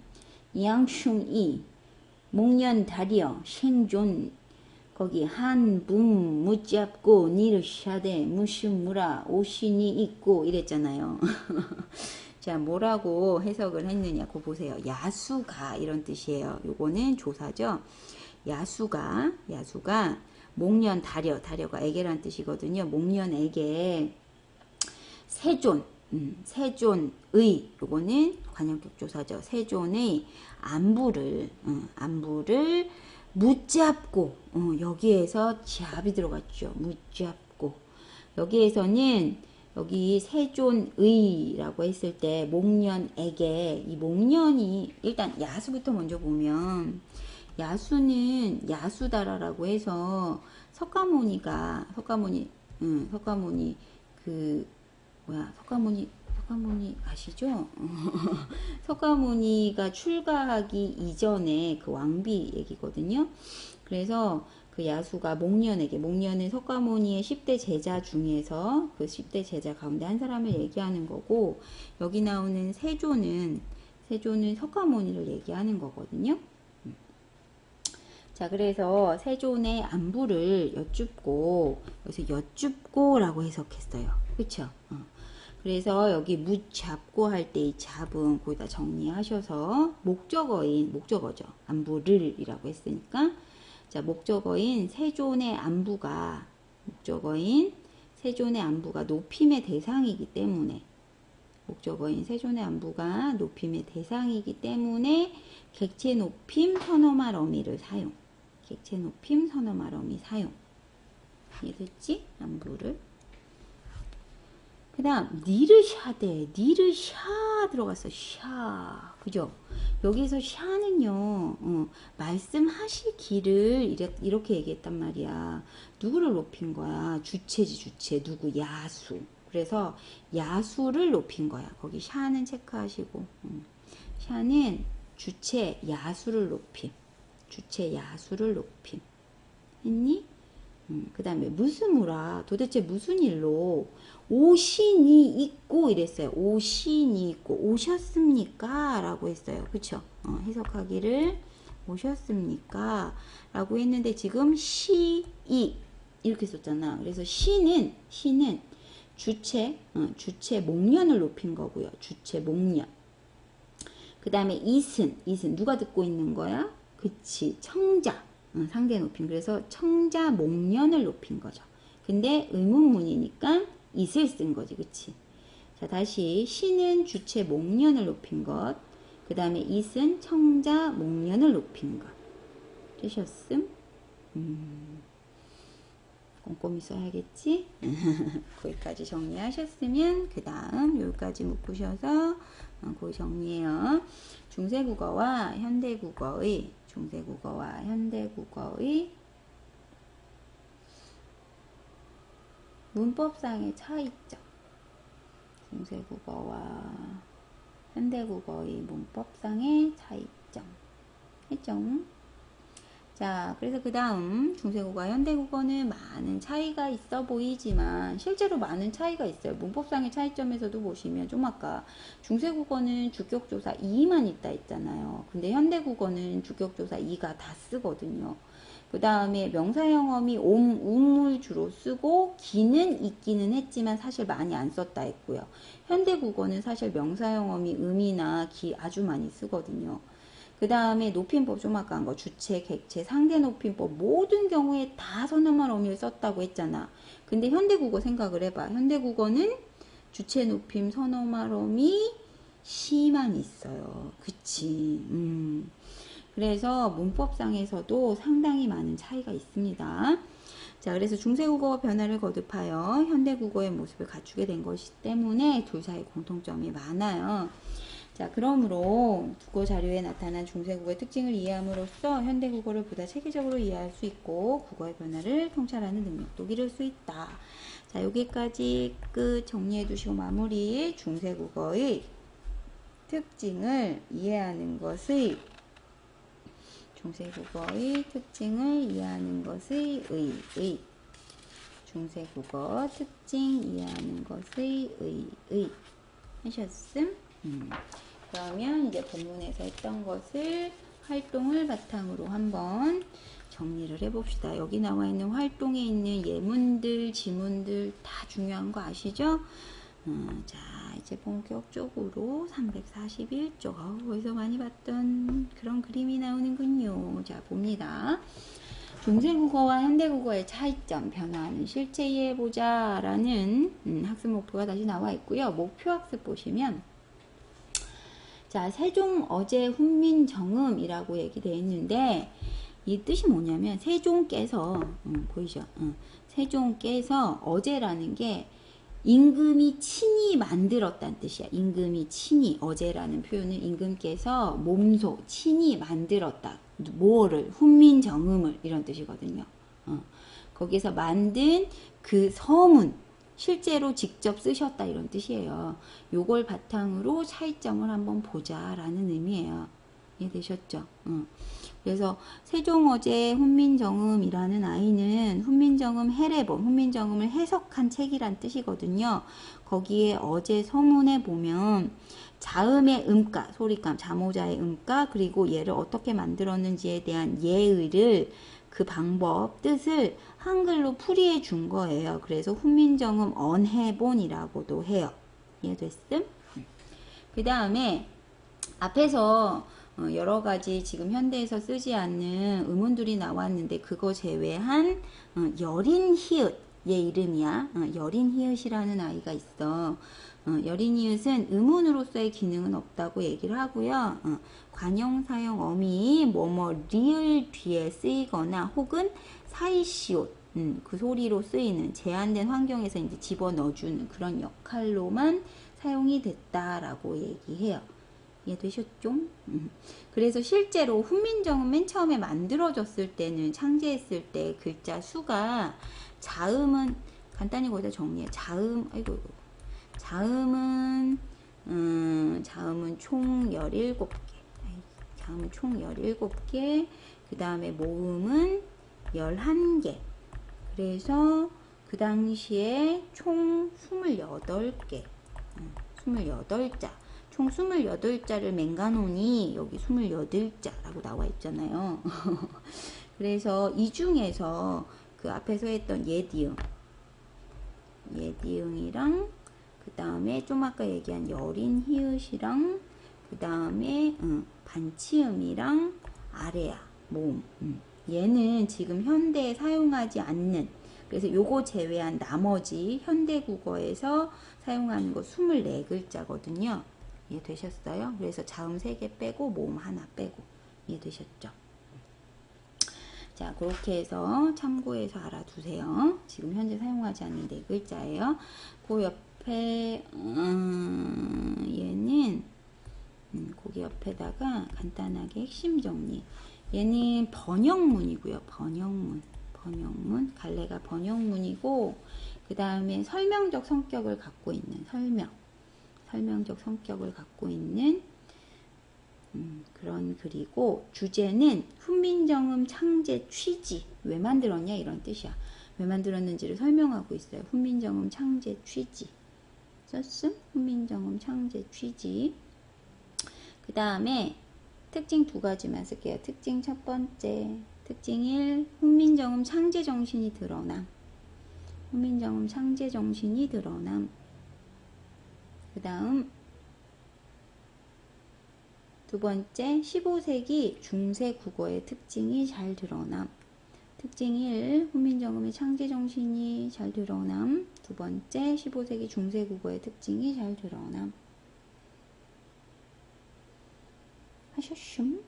양충이 목련다리어 생존 거기 한붐 무잡고 니르샤데 무심무라 오신이 있고 이랬잖아요. 자, 뭐라고 해석을 했느냐고 보세요. 야수가 이런 뜻이에요. 요거는 조사죠. 야수가 목련 다려가 애게란 뜻이거든요. 목련 애게 세존의 요거는 관형격 조사죠. 세존의 안부를 묻잡고 여기에서 잡이 들어갔죠. 묻잡고 여기에서는 여기 세존의라고 했을 때 목련에게 이 목련이 일단 야수부터 먼저 보면 야수는 야수다라고 해서 석가모니 아시죠? 석가모니가 출가하기 이전에 그 왕비 얘기거든요. 그래서 그 야수가 목련은 석가모니의 10대 제자 중에서 그 10대 제자 가운데 한 사람을 얘기하는 거고, 여기 나오는 세조는 석가모니를 얘기하는 거거든요. 자, 그래서 세존의 안부를 여쭙고, 여기서 여쭙고라고 해석했어요. 그쵸? 그래서 여기 묻잡고 할 때 이 잡은 거기다 정리하셔서 목적어죠. 안부를이라고 했으니까. 자, 목적어인 세존의 안부가 높임의 대상이기 때문에 객체 높임 선어말 어미를 사용. 이해됐지? 안부를. 그 다음 니르샤 들어갔어. 샤, 그죠? 여기서 샤는요 말씀하시기를 이렇게 얘기했단 말이야. 누구를 높인 거야? 주체. 누구? 야수. 그래서 야수를 높인 거야. 거기 샤는 체크하시고, 샤는 주체 야수를 높임. 했니? 그 다음에 무스무라, 도대체 무슨 일로 오신이 있고 이랬어요. 오신이 있고 오셨습니까? 라고 했어요. 그쵸? 해석하기를 오셨습니까? 라고 했는데 지금 시이 이렇게 썼잖아. 그래서 시는 주체 목련을 높인 거고요. 주체 목련. 그 다음에 이슨 누가 듣고 있는 거야? 그치, 청자. 상대 높임. 그래서 청자 목련을 높인 거죠. 근데 의문문이니까 it을 쓴 거지. 그치? 자, 다시 시는 주체 목련을 높인 것. 그 다음에 it은 청자 목련을 높인 것. 되셨음? 꼼꼼히 써야겠지? 거기까지 정리하셨으면 그 다음 여기까지 묶으셔서 그 정리해요. 중세국어와 현대국어의 문법상의 차이점. 중세국어와 현대국어의 문법상의 차이점. 했죠? 자, 그래서 그 다음 중세국어와 현대국어는 많은 차이가 있어 보이지만 실제로 많은 차이가 있어요. 문법상의 차이점에서도 보시면 좀 아까 중세국어는 주격조사 이만 있다 했잖아요. 근데 현대국어는 주격조사 이가 다 쓰거든요. 그 다음에 명사형어미 음을 주로 쓰고 기는 있기는 했지만 사실 많이 안 썼다 했고요. 현대국어는 사실 명사형어미 음이나 기 아주 많이 쓰거든요. 그 다음에 높임법 좀 아까 한 거 주체, 객체, 상대 높임법 모든 경우에 다 선어말 어미를 썼다고 했잖아. 근데 현대국어 생각을 해봐. 현대국어는 주체 높임 선어말 어미 시만 있어요. 그치? 그래서 문법상에서도 상당히 많은 차이가 있습니다. 자, 그래서 중세국어가 변화를 거듭하여 현대국어의 모습을 갖추게 된 것이기 때문에 둘 사이 공통점이 많아요. 자, 그러므로 국어 자료에 나타난 중세국어의 특징을 이해함으로써 현대국어를 보다 체계적으로 이해할 수 있고 국어의 변화를 통찰하는 능력도 기를 수 있다. 자, 여기까지 끝. 정리해 두시고 마무리. 중세국어의 특징을 이해하는 것의 중세국어의 특징을 이해하는 것의 중세국어 특징 이해하는 것의 하셨음? 그러면 이제 본문에서 했던 것을 활동을 바탕으로 한번 정리를 해봅시다. 여기 나와 있는 활동에 있는 예문들, 지문들 다 중요한 거 아시죠? 자, 이제 본격적으로 341쪽. 어디서 많이 봤던 그런 그림이 나오는군요. 자, 봅니다. 중세국어와 현대국어의 차이점, 변화하는 실제 이해해보자 라는 학습 목표가 다시 나와 있고요. 목표 학습 보시면 자, 세종 어제 훈민정음이라고 얘기되어 있는데 이 뜻이 뭐냐면 세종께서 보이죠? 세종께서 어제라는 게 임금이 친히 만들었다는 뜻이야. 임금이 친히 어제라는 표현은 임금께서 몸소 친히 만들었다. 뭐를? 훈민정음을 이런 뜻이거든요. 거기서 만든 그 서문 실제로 직접 쓰셨다 이런 뜻이에요. 요걸 바탕으로 차이점을 한번 보자라는 의미예요. 이해되셨죠? 그래서 세종어제 훈민정음이라는 아이는 훈민정음 해례본, 훈민정음을 해석한 책이란 뜻이거든요. 거기에 어제 서문에 보면 자음의 음가, 소리감, 자모자의 음가, 그리고 얘를 어떻게 만들었는지에 대한 예의를 그 방법, 뜻을 한글로 풀이해 준 거예요. 그래서 훈민정음 언해본이라고도 해요. 이해됐음? 그 다음에 앞에서 여러 가지 지금 현대에서 쓰지 않는 의문들이 나왔는데 그거 제외한 여린 히읗 얘 이름이야. 여린 히읗이라는 아이가 있어. 여린 히읗은 의문으로서의 기능은 없다고 얘기를 하고요. 관용 사용 어미 뭐뭐 리을 뒤에 쓰이거나 혹은 사이시옷 그 소리로 쓰이는 제한된 환경에서 이제 집어넣어주는 그런 역할로만 사용이 됐다라고 얘기해요. 이해되셨죠? 그래서 실제로 훈민정음 맨 처음에 만들어졌을 때는 창제했을 때 글자 수가 자음은 간단히 거기다 정리해. 자음은 총 17개. 자음은 총 17개. 그 다음에 모음은 11개. 그래서 그 당시에 총 28개. 28자. 총 28자를 맹가노니 여기 28자라고 나와 있잖아요. 그래서 이 중에서 그 앞에서 했던 예디응이랑 그 다음에 좀 아까 얘기한 여린 히읗이랑 그 다음에 반치음이랑 아래야 모음 얘는 지금 현대에 사용하지 않는 그래서 요거 제외한 나머지 현대국어에서 사용하는 거 24글자거든요. 이해되셨어요? 그래서 자음 3개 빼고 모음 하나 빼고 이해되셨죠? 자, 그렇게 해서 참고해서 알아두세요. 지금 현재 사용하지 않는 4글자예요. 그 옆에 얘는 거기 옆에다가 간단하게 핵심 정리. 얘는 번역문이고요. 번역문. 갈래가 번역문이고 그 다음에 설명적 성격을 갖고 있는 설명적 성격을 갖고 있는 그런 글이고 주제는 훈민정음 창제 취지 왜 만들었냐 이런 뜻이야. 왜 만들었는지를 설명하고 있어요. 훈민정음 창제 취지 썼음? 훈민정음 창제 취지. 그 다음에 특징 2가지만 쓸게요. 특징 첫 번째 특징 1 훈민정음 창제 정신이 드러남. 훈민정음 창제 정신이 드러남. 그 다음 두 번째 15세기 중세 국어의 특징이 잘 드러남. 특징 1 훈민정음의 창제 정신이 잘 드러남. 두 번째 15세기 중세 국어의 특징이 잘 드러남. 하셨음?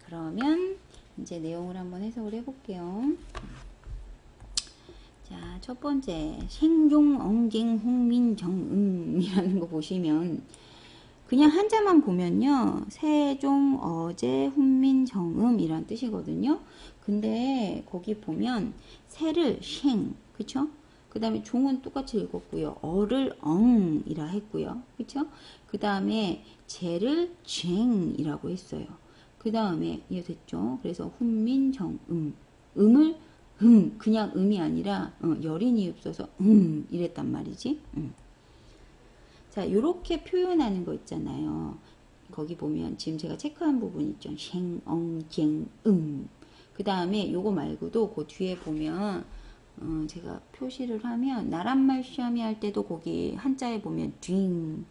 그러면 이제 내용을 한번 해석을 해볼게요. 자, 첫 번째 생종 엉갱 훈민정음이라는 거 보시면 그냥 한자만 보면요, 세종 어제 훈민정음 이란 뜻이거든요. 근데 거기 보면 세를 생, 그쵸? 그 다음에 종은 똑같이 읽었고요. 어를 엉이라 했고요. 그쵸? 그 다음에 제를 쟁이라고 했어요. 그 다음에 이해됐죠? 그래서 훈민정음, 음을 그냥 음이 아니라 여린이 없어서 이랬단 말이지. 자, 요렇게 표현하는 거 있잖아요. 거기 보면 지금 제가 체크한 부분 있죠. 생, 엉, 갱, 그 다음에 요거 말고도 그 뒤에 보면 제가 표시를 하면 나란말 시험이 할 때도 거기 한자에 보면 dwing,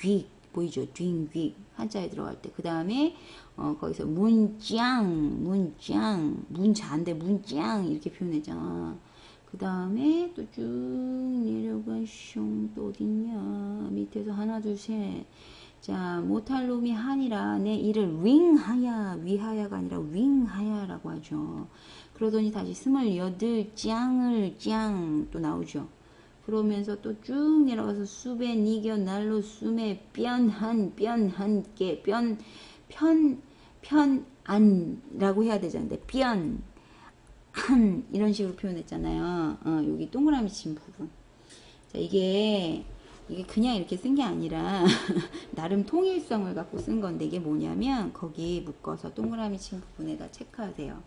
귀 보이죠? dwing, 귀 한자에 들어갈 때. 그 다음에 거기서 문짱, 문자인데 문짱 이렇게 표현했잖아. 그 다음에 또 쭉 내려가숑 또 어딨냐 밑에서 하나 둘셋 자 못할 놈이 하니라 내 이를 윙하야 위하야가 아니라 윙하야라고 하죠. 그러더니 다시 28짱을 짱 또 나오죠. 그러면서 또 쭉 내려가서 수배 니겨 날로 숨에 변한께 편안라고 해야 되잖아요. 한 이런 식으로 표현했잖아요. 여기 동그라미 친 부분. 자, 이게 그냥 이렇게 쓴 게 아니라 나름 통일성을 갖고 쓴 건데 이게 뭐냐면 거기 묶어서 동그라미 친 부분에다 체크하세요.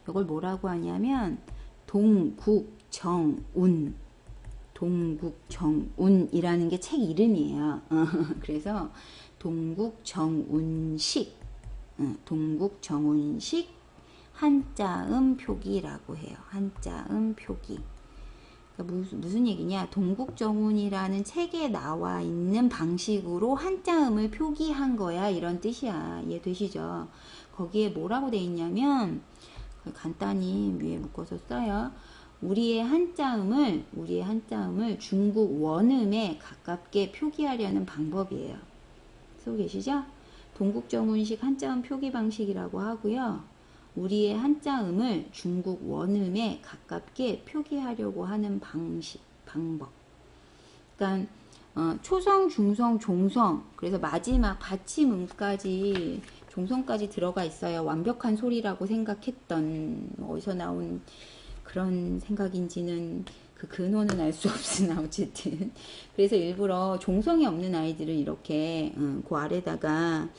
이걸 뭐라고 하냐면 동국정운이라는 게 책 이름이에요. 그래서 동국정운식 한자음 표기라고 해요. 한자음 표기. 그러니까 무슨 얘기냐? 동국정운이라는 책에 나와 있는 방식으로 한자음을 표기한 거야. 이런 뜻이야. 이해되시죠? 거기에 뭐라고 돼 있냐면 간단히 위에 묶어서 써요. 우리의 한자음을 중국 원음에 가깝게 표기하려는 방법이에요. 쓰고 계시죠? 동국정운식 한자음 표기 방식이라고 하고요. 우리의 한자음을 중국 원음에 가깝게 표기하려고 하는 방법. 그러니까 초성, 중성, 종성 그래서 마지막 받침음까지 종성까지 들어가 있어야 완벽한 소리라고 생각했던 어디서 나온 그런 생각인지는 그 근원은 알 수 없으나 어쨌든 그래서 일부러 종성이 없는 아이들을 이렇게 그 아래다가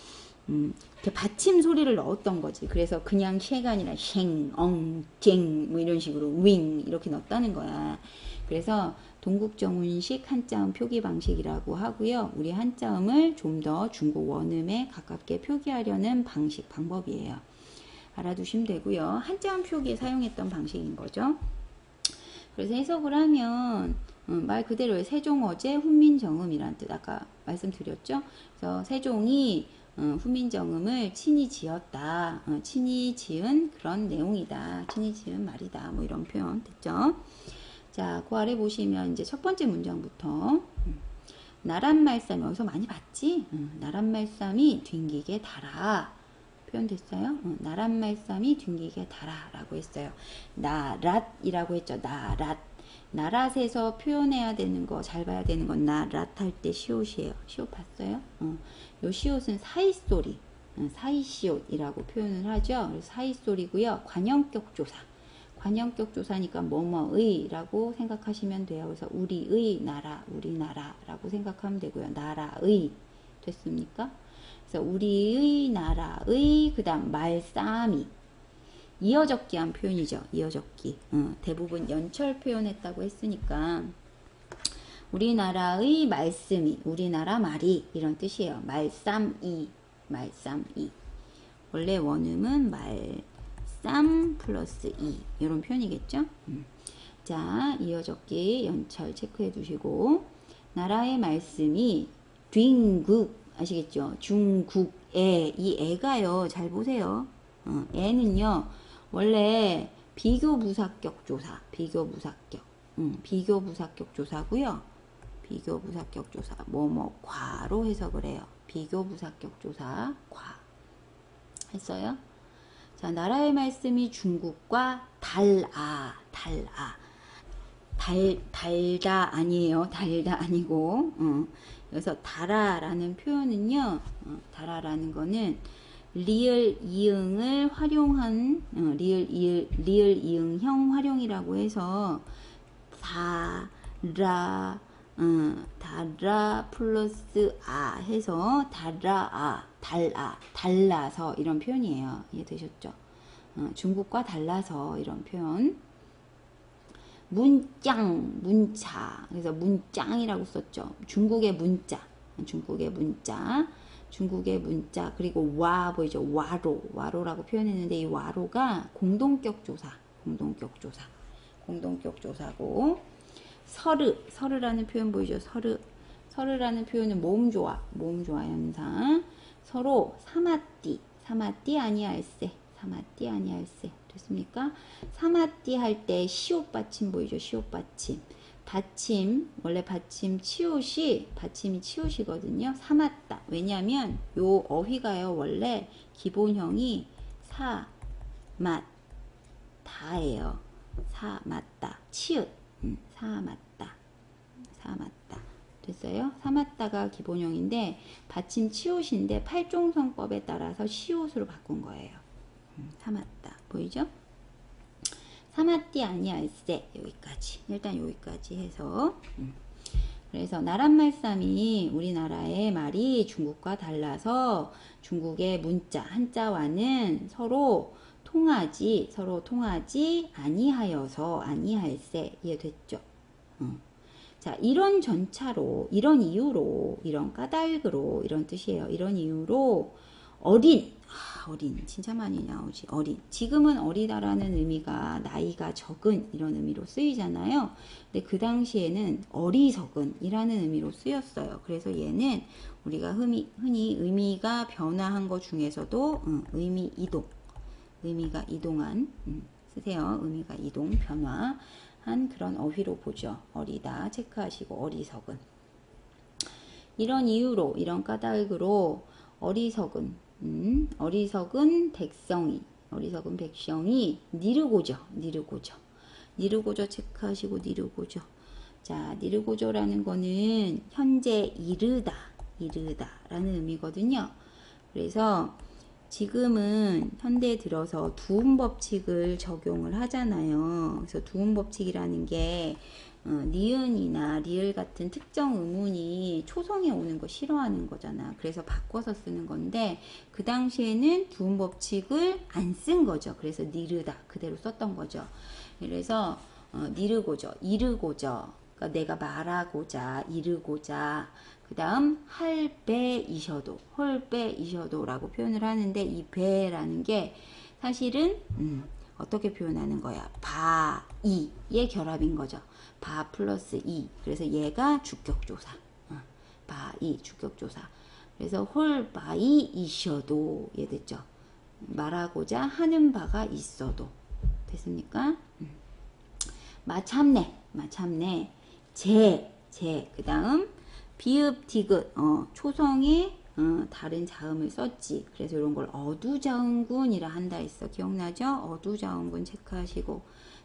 이렇게 받침 소리를 넣었던 거지. 그래서 그냥 쉐가 아니라 쉥, 엉, 갱 뭐 이런 식으로 윙 이렇게 넣었다는 거야. 그래서 동국정운식 한자음 표기 방식이라고 하고요. 우리 한자음을 좀 더 중국 원음에 가깝게 표기하려는 방법이에요. 알아두시면 되고요. 한자음 표기에 사용했던 방식인 거죠. 그래서 해석을 하면 말 그대로의 세종 어제 훈민정음이라는 뜻 아까 말씀드렸죠. 그래서 세종이 훈민정음을 친히 지었다. 친히 지은 그런 내용이다. 친히 지은 말이다. 뭐 이런 표현 됐죠. 자, 그 아래 보시면 이제 첫 번째 문장부터 나란말싸미 여기서 많이 봤지? 나란말싸미 뒹기게 달아. 표현됐어요? 나랏말싸미 뒹기게 달아라고 했어요. 나랏이라고 했죠. 나랏에서 표현해야 되는 거, 잘 봐야 되는 건 나랏 할 때 시옷이에요. 시옷 봤어요? 요 시옷은 사이소리, 사이시옷이라고 표현을 하죠. 그래서 사이소리고요. 관형격 조사. 관형격 조사니까 뭐뭐의라고 생각하시면 돼요. 그래서 우리의 나라, 우리나라라고 생각하면 되고요. 나라의 됐습니까? 그래서 우리의 나라의 그 다음 말싸미 이어적기한 표현이죠. 이어적기 대부분 연철 표현했다고 했으니까 우리나라의 말씀이 우리나라 말이 이런 뜻이에요. 말쌈이 원래 원음은 말쌈 플러스 이 이런 표현이겠죠. 자 이어적기 연철 체크해 두시고 나라의 말씀이 뒹국 아시겠죠? 중국에 이 애가요. 잘 보세요. 애는요. 원래 비교부사격 조사. 비교부사격 조사고요. 비교부사격 조사. 과로 해석을 해요. 비교 부사격 조사 과 했어요. 자, 나라의 말씀이 중국과 달다 아니에요. 달다 아니고, 그래서 달아라는 표현은요, 달아라는 거는 리을 이응을 활용한, 리을 이응형 활용이라고 해서, 달아 플러스 해서 달라서 이런 표현이에요. 이해되셨죠? 중국과 달라서 이런 표현. 문자. 그래서 문짱이라고 썼죠. 중국의 문자. 그리고 와 보이죠? 와로라고 표현했는데 이 와로가 공동격 조사고 서르라는 표현 보이죠? 서르라는 표현은 모음 좋아 현상. 서로 사마띠 아니할세 됐습니까? 사마띠 할 때 시옷 받침 보이죠? 시옷 받침. 원래 받침이 치옷이거든요. 사맞다. 왜냐면 요 어휘가요, 원래 기본형이 사맞다예요. 사맞다. 치읓. 사맞다. 됐어요? 사맞다가 기본형인데 받침 치옷인데 팔종성법에 따라서 시옷으로 바꾼 거예요. 사맞다. 보이죠? 사마띠 아니할세. 일단 여기까지 해서 그래서 나란말싸미 우리나라의 말이 중국과 달라서 중국의 문자 한자와는 서로 통하지 아니하여서 아니할세. 이해됐죠? 자, 이런 전차로, 이런 이유로, 이런 까닭으로, 이런 뜻이에요. 이런 이유로 어린 진짜 많이 나오지. 어린. 지금은 어리다라는 의미가 나이가 적은 이런 의미로 쓰이잖아요. 근데 그 당시에는 어리석은이라는 의미로 쓰였어요. 그래서 얘는 우리가 흔히 의미가 변화한 것 중에서도 의미가 이동한 쓰세요. 의미가 이동 변화한 그런 어휘로 보죠. 어리다 체크하시고 어리석은. 이런 이유로 이런 까닭으로 어리석은 백성이 니르고저 체크하시고 니르고저. 자, 니르고저라는 거는 현재 이르다라는 의미거든요. 그래서 지금은 현대에 들어서 두음 법칙을 적용을 하잖아요. 그래서 두음 법칙이라는 게 니은이나 리을 같은 특정 의문이 초성에 오는 거 싫어하는 거잖아. 그래서 바꿔서 쓰는 건데 그 당시에는 두음 법칙을 안 쓴 거죠. 그래서 니르다 그대로 썼던 거죠. 그래서 니르고저, 이르고저, 그러니까 내가 말하고자, 이르고자. 그 다음 헐배이셔도라고 표현을 하는데 이 배라는 게 사실은 어떻게 표현하는 거야? 바이의 결합인 거죠. 바 플러스 이. 그래서 얘가 주격조사. 바이 주격조사. 그래서 홀바이이셔도 얘됐죠. 말하고자 하는 바가 있어도 됐습니까? 마참내 그 다음 비읍 디귿 초성에 다른 자음을 썼지. 그래서 이런 걸 어두자음군이라 한다 했어. 기억나죠? 어두자음군 체크하시고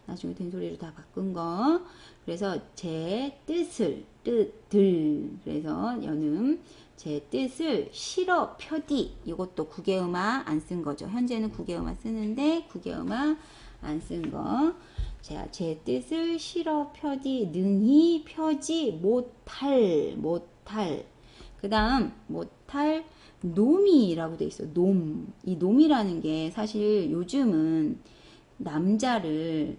나중에 된소리로 다 바꾼 거. 그래서 제 뜻을 그래서 연음 제 뜻을 싫어 펴디. 이것도 구개음화 안 쓴 거죠. 현재는 구개음화 쓰는데 구개음화 안 쓴 거. 자, 제 뜻을 싫어 펴디 능히 펴지 못할. 그 다음 못할 놈이라고 돼 있어. 이 놈이라는 게 사실 요즘은 남자들을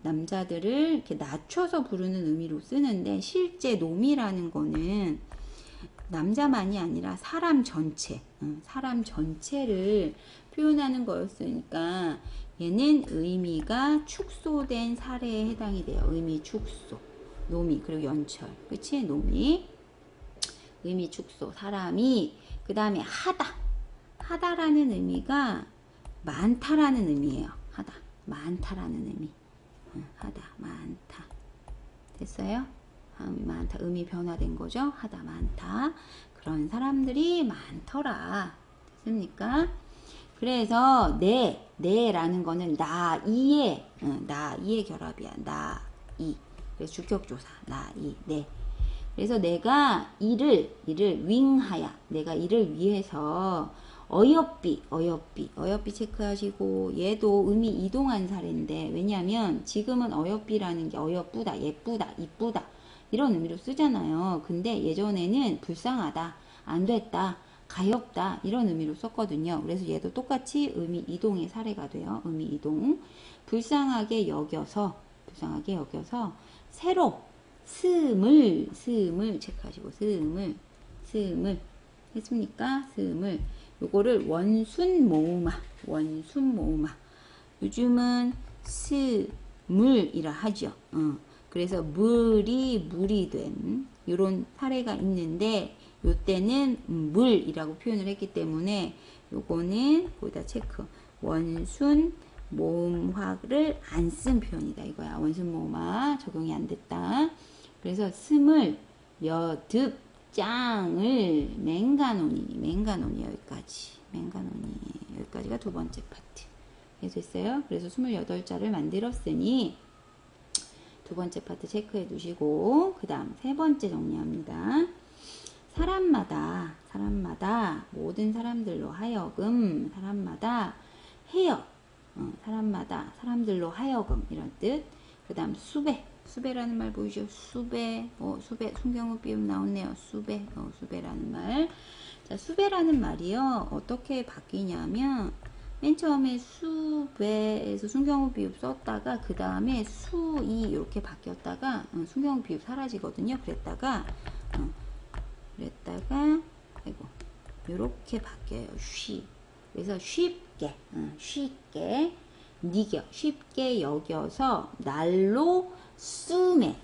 이렇게 낮춰서 부르는 의미로 쓰는데 실제 놈이라는 거는 남자만이 아니라 사람 전체를 표현하는 거였으니까 얘는 의미가 축소된 사례에 해당이 돼요. 의미 축소. 놈이 그리고 연철. 그치? 놈이 의미 축소. 사람이 그 다음에 하다라는 의미가 많다라는 의미예요. 많다라는 의미. 많다. 됐어요? 많다. 의미 변화된 거죠. 많다. 그런 사람들이 많더라. 됐습니까? 그래서 내라는 거는 나이의 결합이야. 나이. 그래서 주격조사. 나이. 내. 그래서 내가 이를 윙하야. 내가 이를 위해서 어여삐 체크하시고, 얘도 의미 이동한 사례인데, 왜냐하면 지금은 어여삐라는 게 어여쁘다, 예쁘다, 이쁘다 이런 의미로 쓰잖아요. 근데 예전에는 불쌍하다, 안 됐다, 가엾다 이런 의미로 썼거든요. 그래서 얘도 똑같이 의미 이동의 사례가 돼요. 의미 이동. 불쌍하게 여겨서 새로 스물 체크하시고, 스물 했습니까? 스물. 요거를 원순 모음화. 요즘은 스물이라 하죠. 그래서 물이 된 요런 사례가 있는데, 요때는 물이라고 표현을 했기 때문에 요거는 거기다 체크. 원순 모음화를 안 쓴 표현이다 이거야. 원순 모음화 적용이 안 됐다. 그래서 스물 여듭 짱을 맹가논이 여기까지가 두 번째 파트. 됐어요? 그래서 28자를 만들었으니 두 번째 파트 체크해 두시고, 그 다음 세 번째 정리합니다. 사람마다 모든 사람들로 하여금 사람들로 하여금 이런 뜻. 그 다음 수배라는 말 보이죠? 수배 순경우 비음 나왔네요. 수배라는 말. 자, 수배라는 말이요, 어떻게 바뀌냐면, 맨 처음에 수배에서 순경우 비읍 썼다가 그 다음에 수이 이렇게 바뀌었다가 순경우 비읍 사라지거든요. 그랬다가 이렇게 바뀌어요. 그래서 쉽게 여겨서 날로 수매.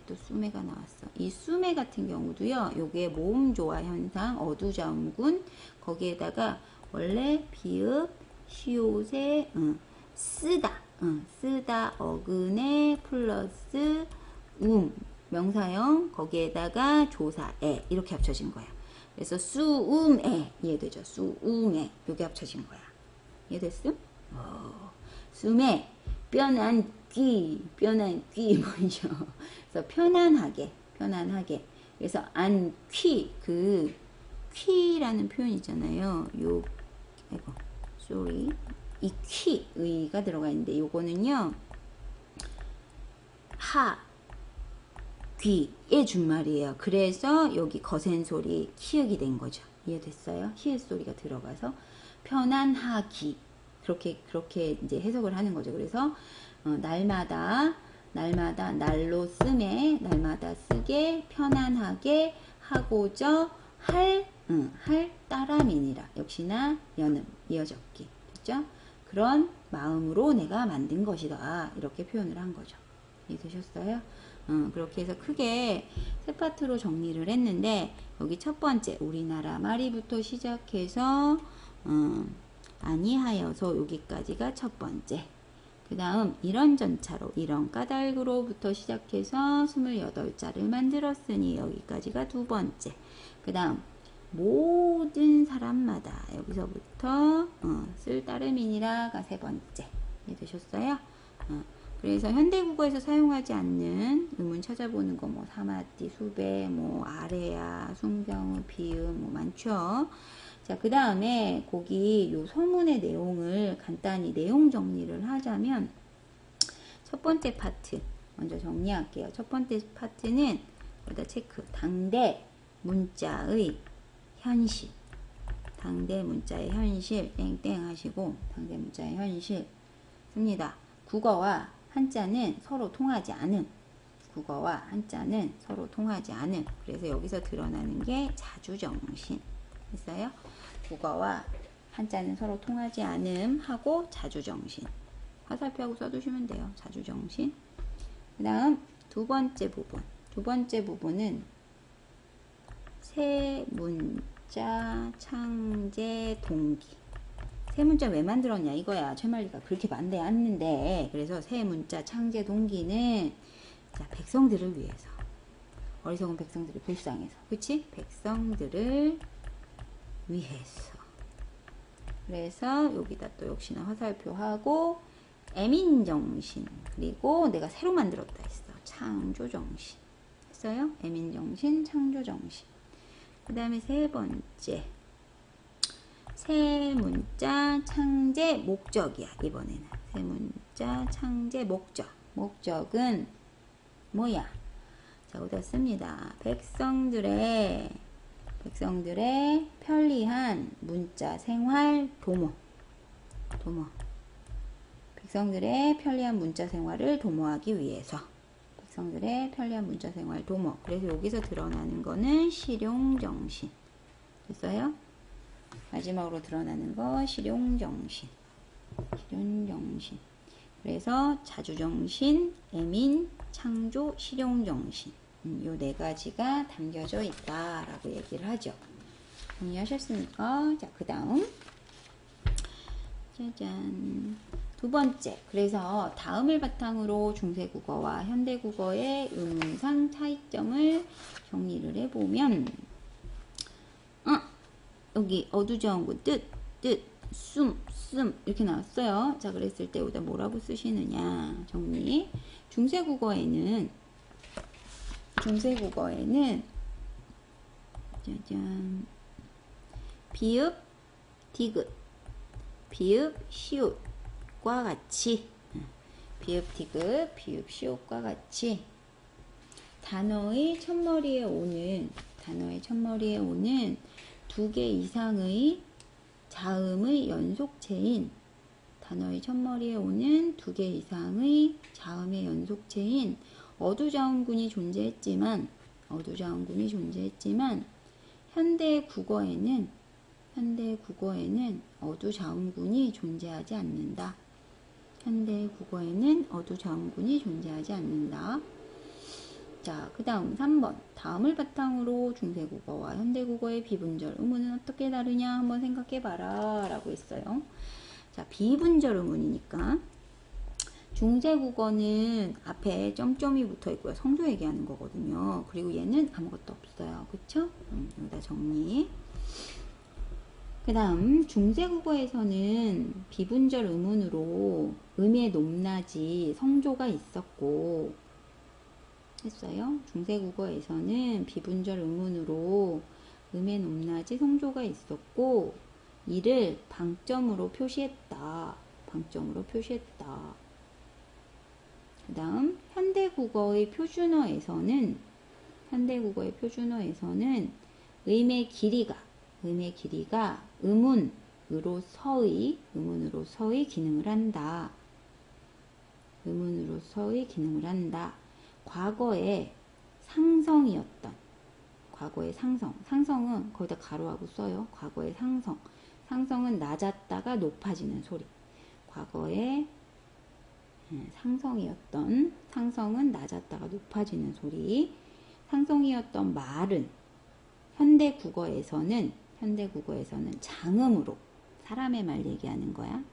또 수매가 나왔어. 이 수매 같은 경우도요, 요게 모음조화 현상, 어두자음군, 거기에다가 원래 비읍, 시옷에 쓰다 어근에 플러스 명사형, 거기에다가 조사에 이렇게 합쳐진 거야. 그래서 수음에 이해되죠? 수음에 요게 합쳐진 거야. 이해됐음? 수매 뼈난 귀 뭐죠? 그래서 편안하게. 그래서 퀴라는 표현 있잖아요. 이 퀴의가 들어가 있는데, 요거는요 귀의 준말이에요. 그래서 여기 거센 소리 키읔이 된 거죠. 이해됐어요? 히읗 소리가 들어가서 편안하기. 그렇게 이제 해석을 하는 거죠. 그래서 날마다 날로 쓰매, 날마다 쓰게, 편안하게 하고자 할 따람이니라. 역시나 연음, 이어적기. 됐죠? 그런 마음으로 내가 만든 것이다. 이렇게 표현을 한 거죠. 이해되셨어요? 그렇게 해서 크게 세 파트로 정리를 했는데, 여기 첫 번째 우리나라 말이부터 시작해서 아니하여서 여기까지가 첫 번째. 그 다음 이런 전차로 이런 까닭으로부터 시작해서 28자를 만들었으니 여기까지가 두 번째. 그 다음 모든 사람마다 여기서부터 쓸 따름이니라가 세 번째. 이해되셨어요? 그래서 현대국어에서 사용하지 않는 의문 찾아보는 거, 뭐 사마띠, 수배, 뭐 아래야, 순경우, 비음, 뭐 많죠. 자, 그 다음에 거기 요 서문의 내용을 간단히 내용 정리를 하자면, 첫 번째 파트 먼저 정리할게요. 첫 번째 파트는 여기다 체크. 당대 문자의 현실. 땡땡 하시고, 당대 문자의 현실 씁니다. 국어와 한자는 서로 통하지 않음. 그래서 여기서 드러나는 게 자주정신. 했어요? 국어와 한자는 서로 통하지 않음 하고 자주정신. 화살표하고 써두시면 돼요. 자주정신. 그 다음 두 번째 부분은 세 문자 창제 동기. 세 문자 왜 만들었냐 이거야. 최말리가 그렇게 만대 않는데. 그래서 세 문자 창제 동기는, 자, 백성들을 위해서 어리석은 백성들이 불쌍해서. 그치? 백성들을 위해서. 그래서 여기다 또 역시나 화살표 하고 애민정신. 그리고 내가 새로 만들었다 했어. 창조정신. 했어요? 애민정신, 창조정신. 그 다음에 세 번째. 세 문자 창제 목적이야. 이번에는 세 문자 창제 목적. 목적은 뭐야? 자, 여기다 씁니다. 백성들의 편리한 문자 생활 도모. 백성들의 편리한 문자 생활을 도모하기 위해서. 백성들의 편리한 문자 생활 도모. 그래서 여기서 드러나는 거는 실용정신. 됐어요? 마지막으로 드러나는 거 실용정신. 그래서 자주정신, 애민, 창조, 실용정신. 요 네 가지가 담겨져 있다라고 얘기를 하죠. 정리하셨습니까? 자, 그 다음. 짜잔. 두 번째. 그래서 다음을 바탕으로 중세국어와 현대국어의 의문상 차이점을 정리를 해보면, 여기 어두저온구 뜻, 숨 이렇게 나왔어요. 자, 그랬을 때 여기다 뭐라고 쓰시느냐 정리. 중세국어에는 짜잔 비읍, 디귿, 비읍, 시옷과 같이 비읍, 디귿, 비읍, 시옷과 같이 단어의 첫머리에 오는 두 개 이상의 자음의 연속체인 단어의 첫머리에 오는 두 개 이상의 자음의 연속체인 어두자음군이 존재했지만 현대 국어에는 어두자음군이 존재하지 않는다. 자, 그 다음 3번. 다음을 바탕으로 중세국어와 현대국어의 비분절 의문은 어떻게 다르냐 한번 생각해봐라 라고 했어요. 자, 비분절 의문이니까 중세국어는 앞에 점점이 붙어 있고요. 성조 얘기하는 거거든요. 그리고 얘는 아무것도 없어요. 그쵸? 여기다 정리. 그 다음 중세국어에서는 비분절 의문으로 음의 높낮이 성조가 있었고 했어요. 중세국어에서는 비분절 의문으로 음의 높낮이 성조가 있었고 이를 방점으로 표시했다. 그 다음 현대국어의 표준어에서는 음의 길이가 음운으로서의 기능을 한다. 과거의 상성은 거기다 가로하고 써요. 과거의 상성은 낮았다가 높아지는 소리. 과거의 상성은 낮았다가 높아지는 소리. 상성이었던 말은 현대국어에서는 장음으로 사람의 말 얘기하는 거야.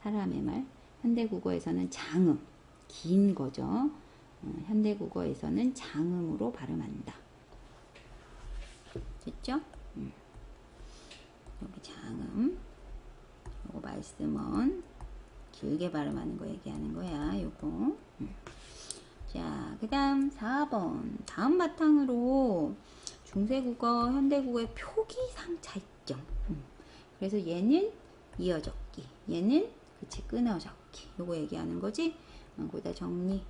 사람의 말. 현대국어에서는 장음 긴 거죠. 현대국어에서는 장음으로 발음한다. 됐죠? 여기 장음. 요거 말씀은 길게 발음하는 거 얘기하는 거야. 요거. 자, 그 다음 4번. 다음 바탕으로 중세국어, 현대국어의 표기상 차이점. 그래서 얘는 이어적기, 얘는 끊어적기. 요거 얘기하는 거지. 거기다 정리.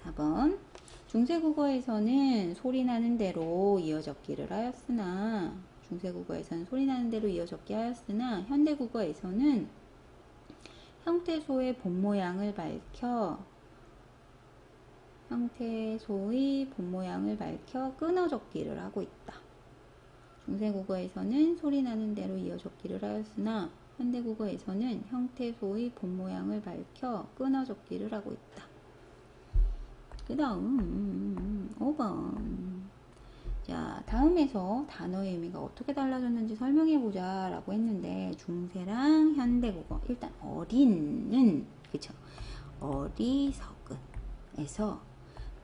4번. 중세국어에서는 소리나는 대로 이어적기를 하였으나 현대국어에서는 형태소의 본 모양을 밝혀 끊어적기를 하고 있다. 중세국어에서는 소리나는 대로 이어적기를 하였으나 현대국어에서는 형태소의 본 모양을 밝혀 끊어적기를 하고 있다. 그 다음 5번. 자, 다음에서 단어의 의미가 어떻게 달라졌는지 설명해보자 라고 했는데 중세랑 현대국어. 일단 어린은 그쵸? 어리석은 에서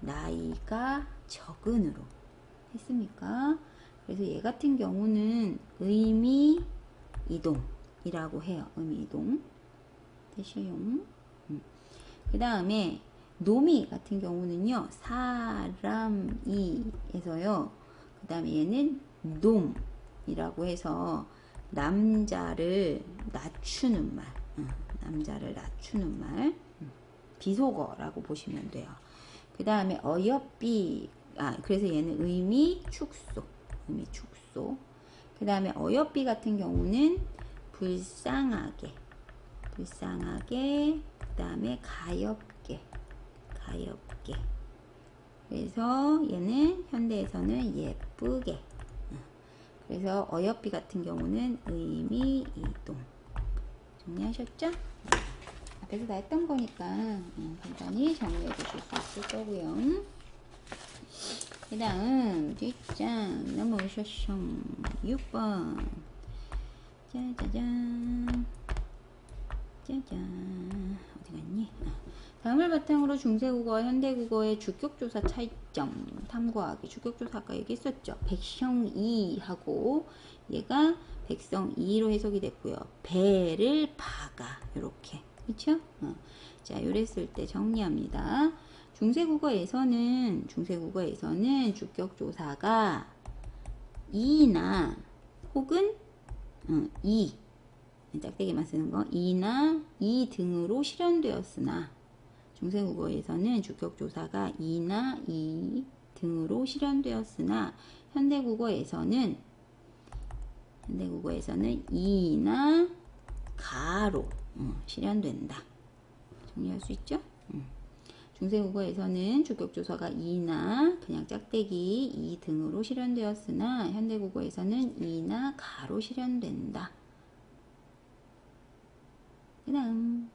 나이가 적은으로 했습니까? 그래서 얘 같은 경우는 의미 이동이라고 해요. 의미 이동. 대시용. 그 다음에 노미 같은 경우는요, 사람이에서요. 그 다음에 얘는 놈이라고 해서 남자를 낮추는 말. 남자를 낮추는 말. 비속어라고 보시면 돼요. 그 다음에 어여삐. 그래서 얘는 의미 축소. 의미 축소. 그 다음에 어여삐 같은 경우는 불쌍하게. 불쌍하게. 그 다음에 가엽게. 가엽게. 그래서 얘는 현대에서는 예쁘게. 그래서 어여삐 같은 경우는 의미 이동. 정리하셨죠? 앞에서 다 했던 거니까 간단히 정리해 주실 수 있을 거고요. 그 다음 뒷장 넘어오셨죠. 6번. 짜자잔. 짜잔. 어디 갔니? 다음을 바탕으로 중세국어와 현대국어의 주격조사 차이점 탐구하기. 주격조사 아까 얘기했었죠. 백성이하고 얘가 백성이로 해석이 됐고요. 배를 박아. 요렇게. 그쵸? 자, 요랬을 때 정리합니다. 중세국어에서는 주격조사가 이나 혹은 이 짝대기만 쓰는 거 이나 이 등으로 실현되었으나 중세국어에서는 주격조사가 이나 이 등으로 실현되었으나 현대국어에서는 이나 가로 실현된다. 정리할 수 있죠? 중세국어에서는 주격조사가 이나 그냥 짝대기 이 등으로 실현되었으나 현대국어에서는 이나 가로 실현된다. 그 다음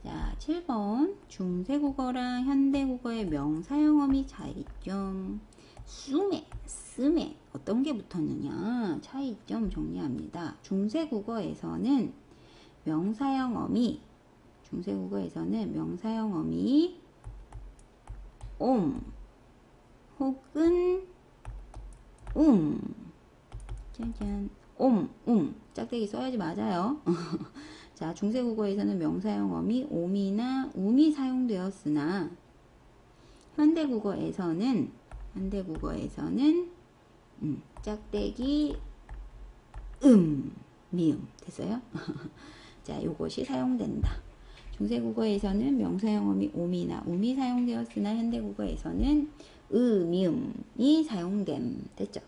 자, 7번 중세국어랑 현대국어의 명사용어미 차이점. 스메 어떤 게 붙었느냐 차이점 정리합니다. 중세국어에서는 명사형어미 혹은 짜잔 짝대기 써야지 맞아요. 자, 중세국어에서는 명사형어미 옴이나 um이 사용되었으나 현대국어에서는 짝대기 미음 됐어요? 자, 요것이 사용된다. 중세국어에서는 명사형어미 옴이나 um이 사용되었으나 현대국어에서는 미음이 사용됨. 됐죠?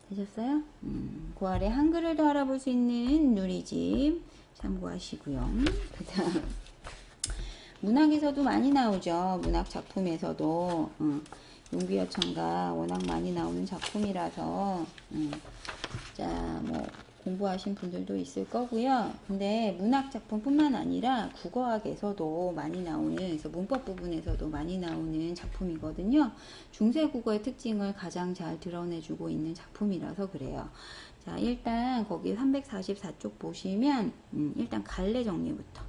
되셨어요? 그 아래 한글을 더 알아볼 수 있는 누리집 참고하시고요. 그 다음 문학에서도 많이 나오죠. 문학 작품에서도 용비어천가 워낙 많이 나오는 작품이라서 자, 뭐 공부하신 분들도 있을 거고요. 근데 문학 작품뿐만 아니라 국어학에서도 많이 나오는, 그래서 문법 부분에서도 많이 나오는 작품이거든요. 중세국어의 특징을 가장 잘 드러내주고 있는 작품이라서 그래요. 자, 일단 거기 344쪽 보시면 일단 갈래 정리부터.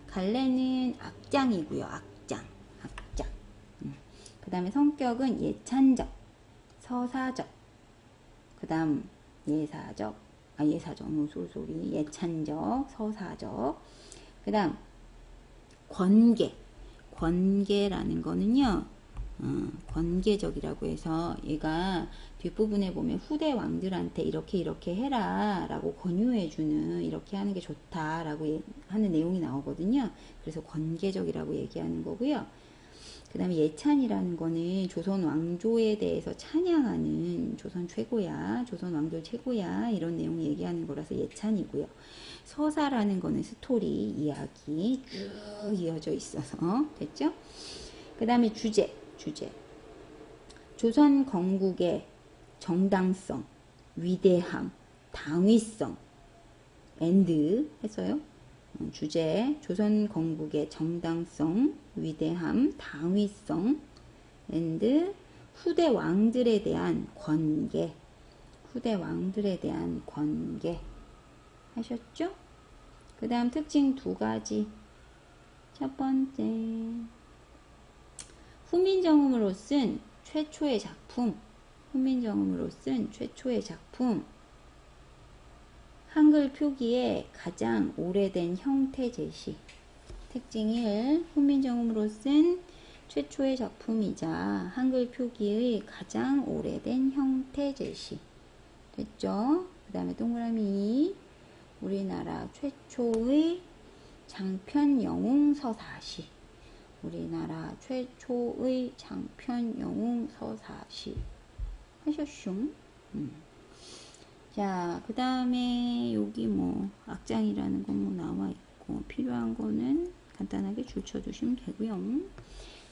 갈래는 악장이고요. 악장. 그 다음에 성격은 예찬적, 서사적, 그 다음 예사적, 예찬적, 서사적, 그 다음 권계라는 거는요, 권계적이라고 해서 얘가 뒷부분에 보면 후대 왕들한테 이렇게 해라 라고 권유해주는, 이렇게 하는 게 좋다 라고 하는 내용이 나오거든요. 그래서 권계적이라고 얘기하는 거고요. 그 다음에 예찬이라는 거는 조선 왕조에 대해서 찬양하는, 조선 최고야, 조선 왕조 최고야, 이런 내용 얘기하는 거라서 예찬이고요. 서사라는 거는 스토리, 이야기 쭉 이어져 있어서 됐죠? 그 다음에 주제. 조선 건국의 정당성, 위대함, 당위성, 앤드 했어요. 주제, 조선 건국의 정당성, 위대함, 당위성, 앤드 후대 왕들에 대한 권계. 하셨죠? 그 다음 특징 두 가지. 첫 번째, 훈민정음으로 쓴 최초의 작품. 훈민정음으로 쓴 최초의 작품. 한글 표기의 가장 오래된 형태 제시. 특징 1. 훈민정음으로 쓴 최초의 작품이자 한글 표기의 가장 오래된 형태 제시. 됐죠? 그 다음에 동그라미 2. 우리나라 최초의 장편 영웅 서사시. 우리나라 최초의 장편 영웅 서사시. 하셨숑? 자, 그 다음에 여기 뭐 악장이라는 거 뭐 나와 있고 필요한 거는 간단하게 줄쳐두시면 되고요.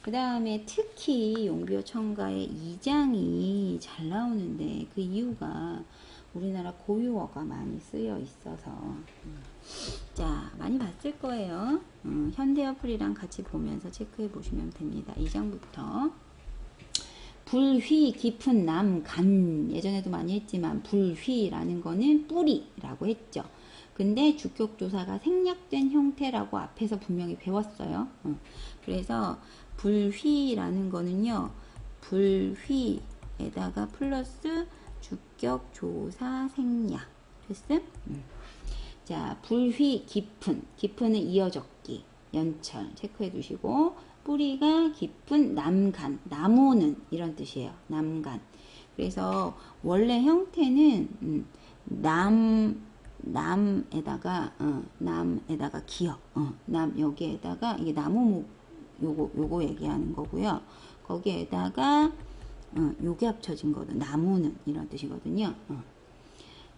그 다음에 특히 용비어 첨가의 2장이 잘 나오는데 그 이유가 우리나라 고유어가 많이 쓰여 있어서 자, 많이 봤을 거예요. 현대어플이랑 같이 보면서 체크해 보시면 됩니다. 2장부터 불휘 깊은 남간. 예전에도 많이 했지만 불휘라는 거는 뿌리라고 했죠. 근데 주격조사가 생략된 형태라고 앞에서 분명히 배웠어요. 그래서 불휘라는 거는요, 불휘에다가 플러스 주격조사 생략. 됐음? 자, 불휘 깊은. 깊은은 이어적기, 연철 체크해 두시고, 뿌리가 깊은 남간. 나무는 이런 뜻이에요. 남간. 그래서 원래 형태는 남에다가 기역. 남 여기에다가 이게 나무목 요거 얘기하는 거고요. 거기에다가 요게 합쳐진 거는 나무는 이런 뜻이거든요.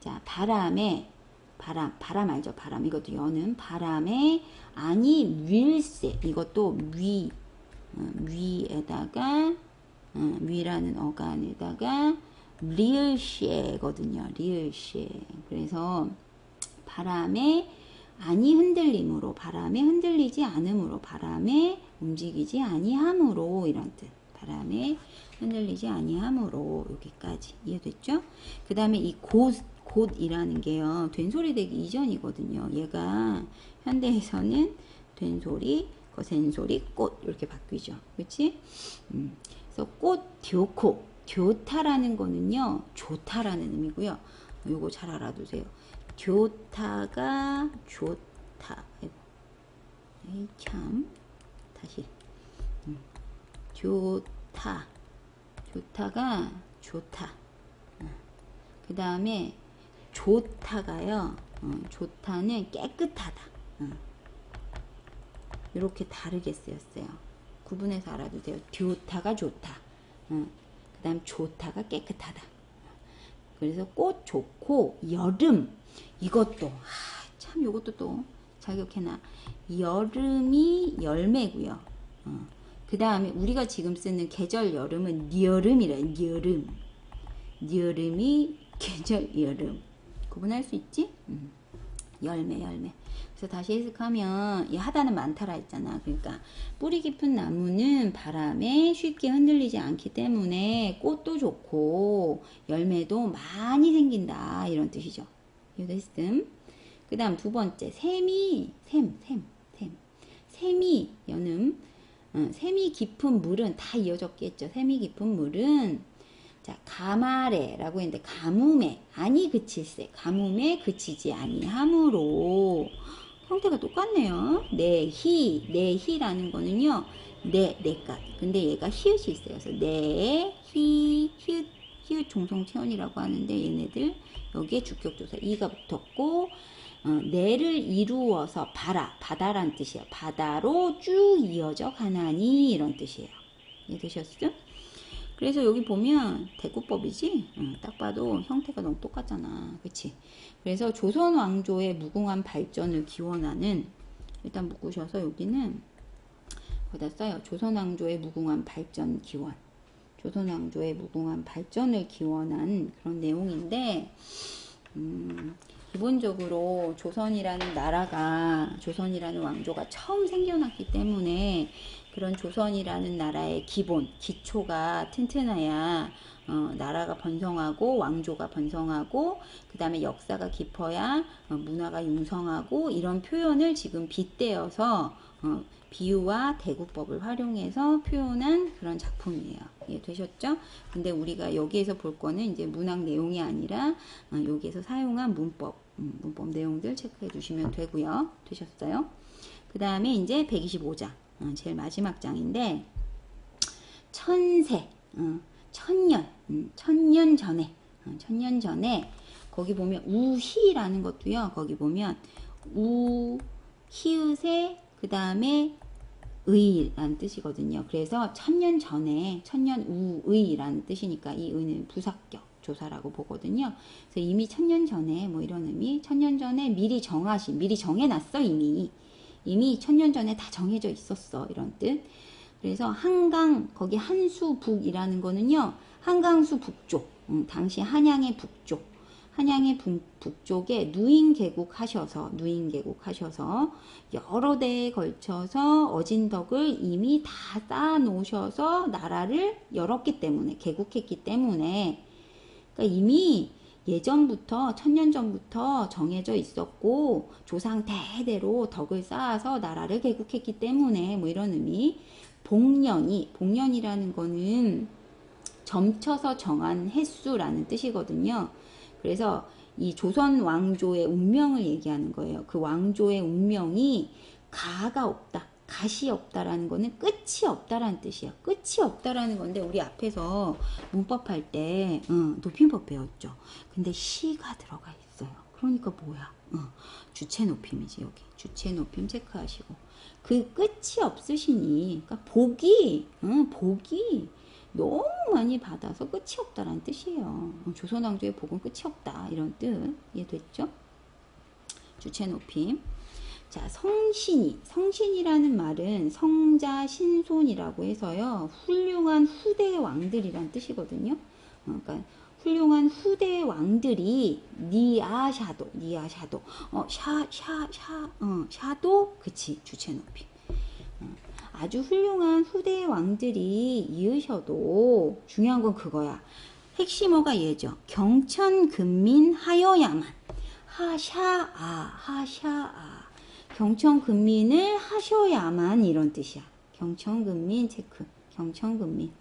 자, 바람에 바람 알죠? 바람. 이것도 여는 바람에 아니 윌세. 이것도 위에다가 위라는 어간에다가 리을시에거든요. 리을시에. 그래서 바람에 아니 흔들림으로, 바람에 흔들리지 않음으로, 바람에 움직이지 아니함으로 이런 뜻. 바람에 흔들리지 아니함으로. 여기까지 이해됐죠? 그 다음에 이 곧이라는 게요, 된소리 되기 이전이거든요. 얘가 현대에서는 된소리, 거센소리, 꽃 이렇게 바뀌죠. 그렇지? 그래서 꽃 듀코. 듀타라는 거는요, 좋다라는 의미고요. 요거 잘 알아두세요. 좋다가 좋다. 에이 참. 다시. 좋다가 좋다. 그 다음에 좋다가요, 좋다는 깨끗하다. 이렇게 다르게 쓰였어요. 구분해서 알아두세요. 좋다가 좋다. 그 다음 좋다가 깨끗하다. 그래서 꽃 좋고 여름. 이것도 참 요것도 또 자격해놔. 여름이 열매고요. 그 다음에 우리가 지금 쓰는 계절 여름은 여름이래. 여름. 여름이 계절 여름. 구분할 수 있지? 열매. 그래서 다시 해석하면 이 하다는 많다라 했잖아. 그러니까 뿌리 깊은 나무는 바람에 쉽게 흔들리지 않기 때문에 꽃도 좋고 열매도 많이 생긴다. 이런 뜻이죠. 이해됐음? 그 다음 두 번째, 샘이 연음. 샘이 깊은 물은 다 이어졌겠죠. 샘이 깊은 물은 자, 가마레라고 했는데 가뭄에 아니 그칠세. 가뭄에 그치지 아니함으로. 형태가 똑같네요. 내희라는 거는요, 내가. 근데 얘가 히읗이 있어요. 그래서 히읗 종성체언이라고 하는데 얘네들 여기에 주격조사 이가 붙었고, 내를 이루어서 바다란 뜻이에요. 바다로 쭉 이어져 가나니 이런 뜻이에요. 이해되셨죠? 그래서 여기 보면 대구법이지? 딱 봐도 형태가 너무 똑같잖아. 그치? 그래서 조선 왕조의 무궁한 발전을 기원하는, 일단 묶으셔서 여기는 거기다 써요. 조선 왕조의 무궁한 발전 기원. 조선 왕조의 무궁한 발전을 기원한 그런 내용인데, 기본적으로 조선이라는 나라가, 조선이라는 왕조가 처음 생겨났기 때문에 그런 조선이라는 나라의 기본, 기초가 튼튼해야 나라가 번성하고 왕조가 번성하고 그 다음에 역사가 깊어야 문화가 융성하고 이런 표현을 지금 빗대어서 비유와 대구법을 활용해서 표현한 그런 작품이에요. 이해되셨죠? 근데 우리가 여기에서 볼 거는 이제 문학 내용이 아니라 여기에서 사용한 문법 내용들 체크해 주시면 되고요. 되셨어요? 그 다음에 이제 125장 제일 마지막 장인데 천세 천년 전에 천년 전에 거기 보면 우희라는 것도요. 거기 보면 우 히읗에 그 다음에 의라는 뜻이거든요. 그래서 천년 전에 천년 우의라는 뜻이니까 이 의는 부사격 조사라고 보거든요. 그래서 이미 천년 전에 뭐 이런 의미, 천년 전에 미리 정해놨어 이미 천년 전에 다 정해져 있었어 이런 뜻. 그래서 한강 거기 한수북이라는 거는요. 한강수 북쪽, 당시 한양의 북쪽에 누인계곡 하셔서 여러 대에 걸쳐서 어진덕을 이미 다 쌓아 놓으셔서 나라를 열었기 때문에 개국했기 때문에 그러니까 이미 예전부터 천년 전부터 정해져 있었고 조상 대대로 덕을 쌓아서 나라를 개국했기 때문에 뭐 이런 의미. 복년이라는 거는 점쳐서 정한 횟수라는 뜻이거든요. 그래서 이 조선 왕조의 운명을 얘기하는 거예요. 그 왕조의 운명이 갓이 없다라는 거는 끝이 없다라는 뜻이에요. 끝이 없다라는 건데 우리 앞에서 문법 할 때 높임법 배웠죠. 근데 시가 들어가 있어요. 그러니까 뭐야? 주체 높임이지 여기. 주체 높임 체크하시고 그 끝이 없으시니 그러니까 복이 너무 많이 받아서 끝이 없다라는 뜻이에요. 조선 왕조의 복은 끝이 없다 이런 뜻 이해됐죠? 주체 높임. 자, 성신이라는 말은 성자 신손이라고 해서요. 훌륭한 후대 왕들이란 뜻이거든요. 그러니까 훌륭한 후대 왕들이 샤도 그치 주체 높임. 아주 훌륭한 후대 왕들이 이으셔도 중요한 건 그거야. 핵심어가 얘죠. 경천근민 하여야만 하샤아 경천근민을 하셔야만 이런 뜻이야. 경천근민 체크. 경천근민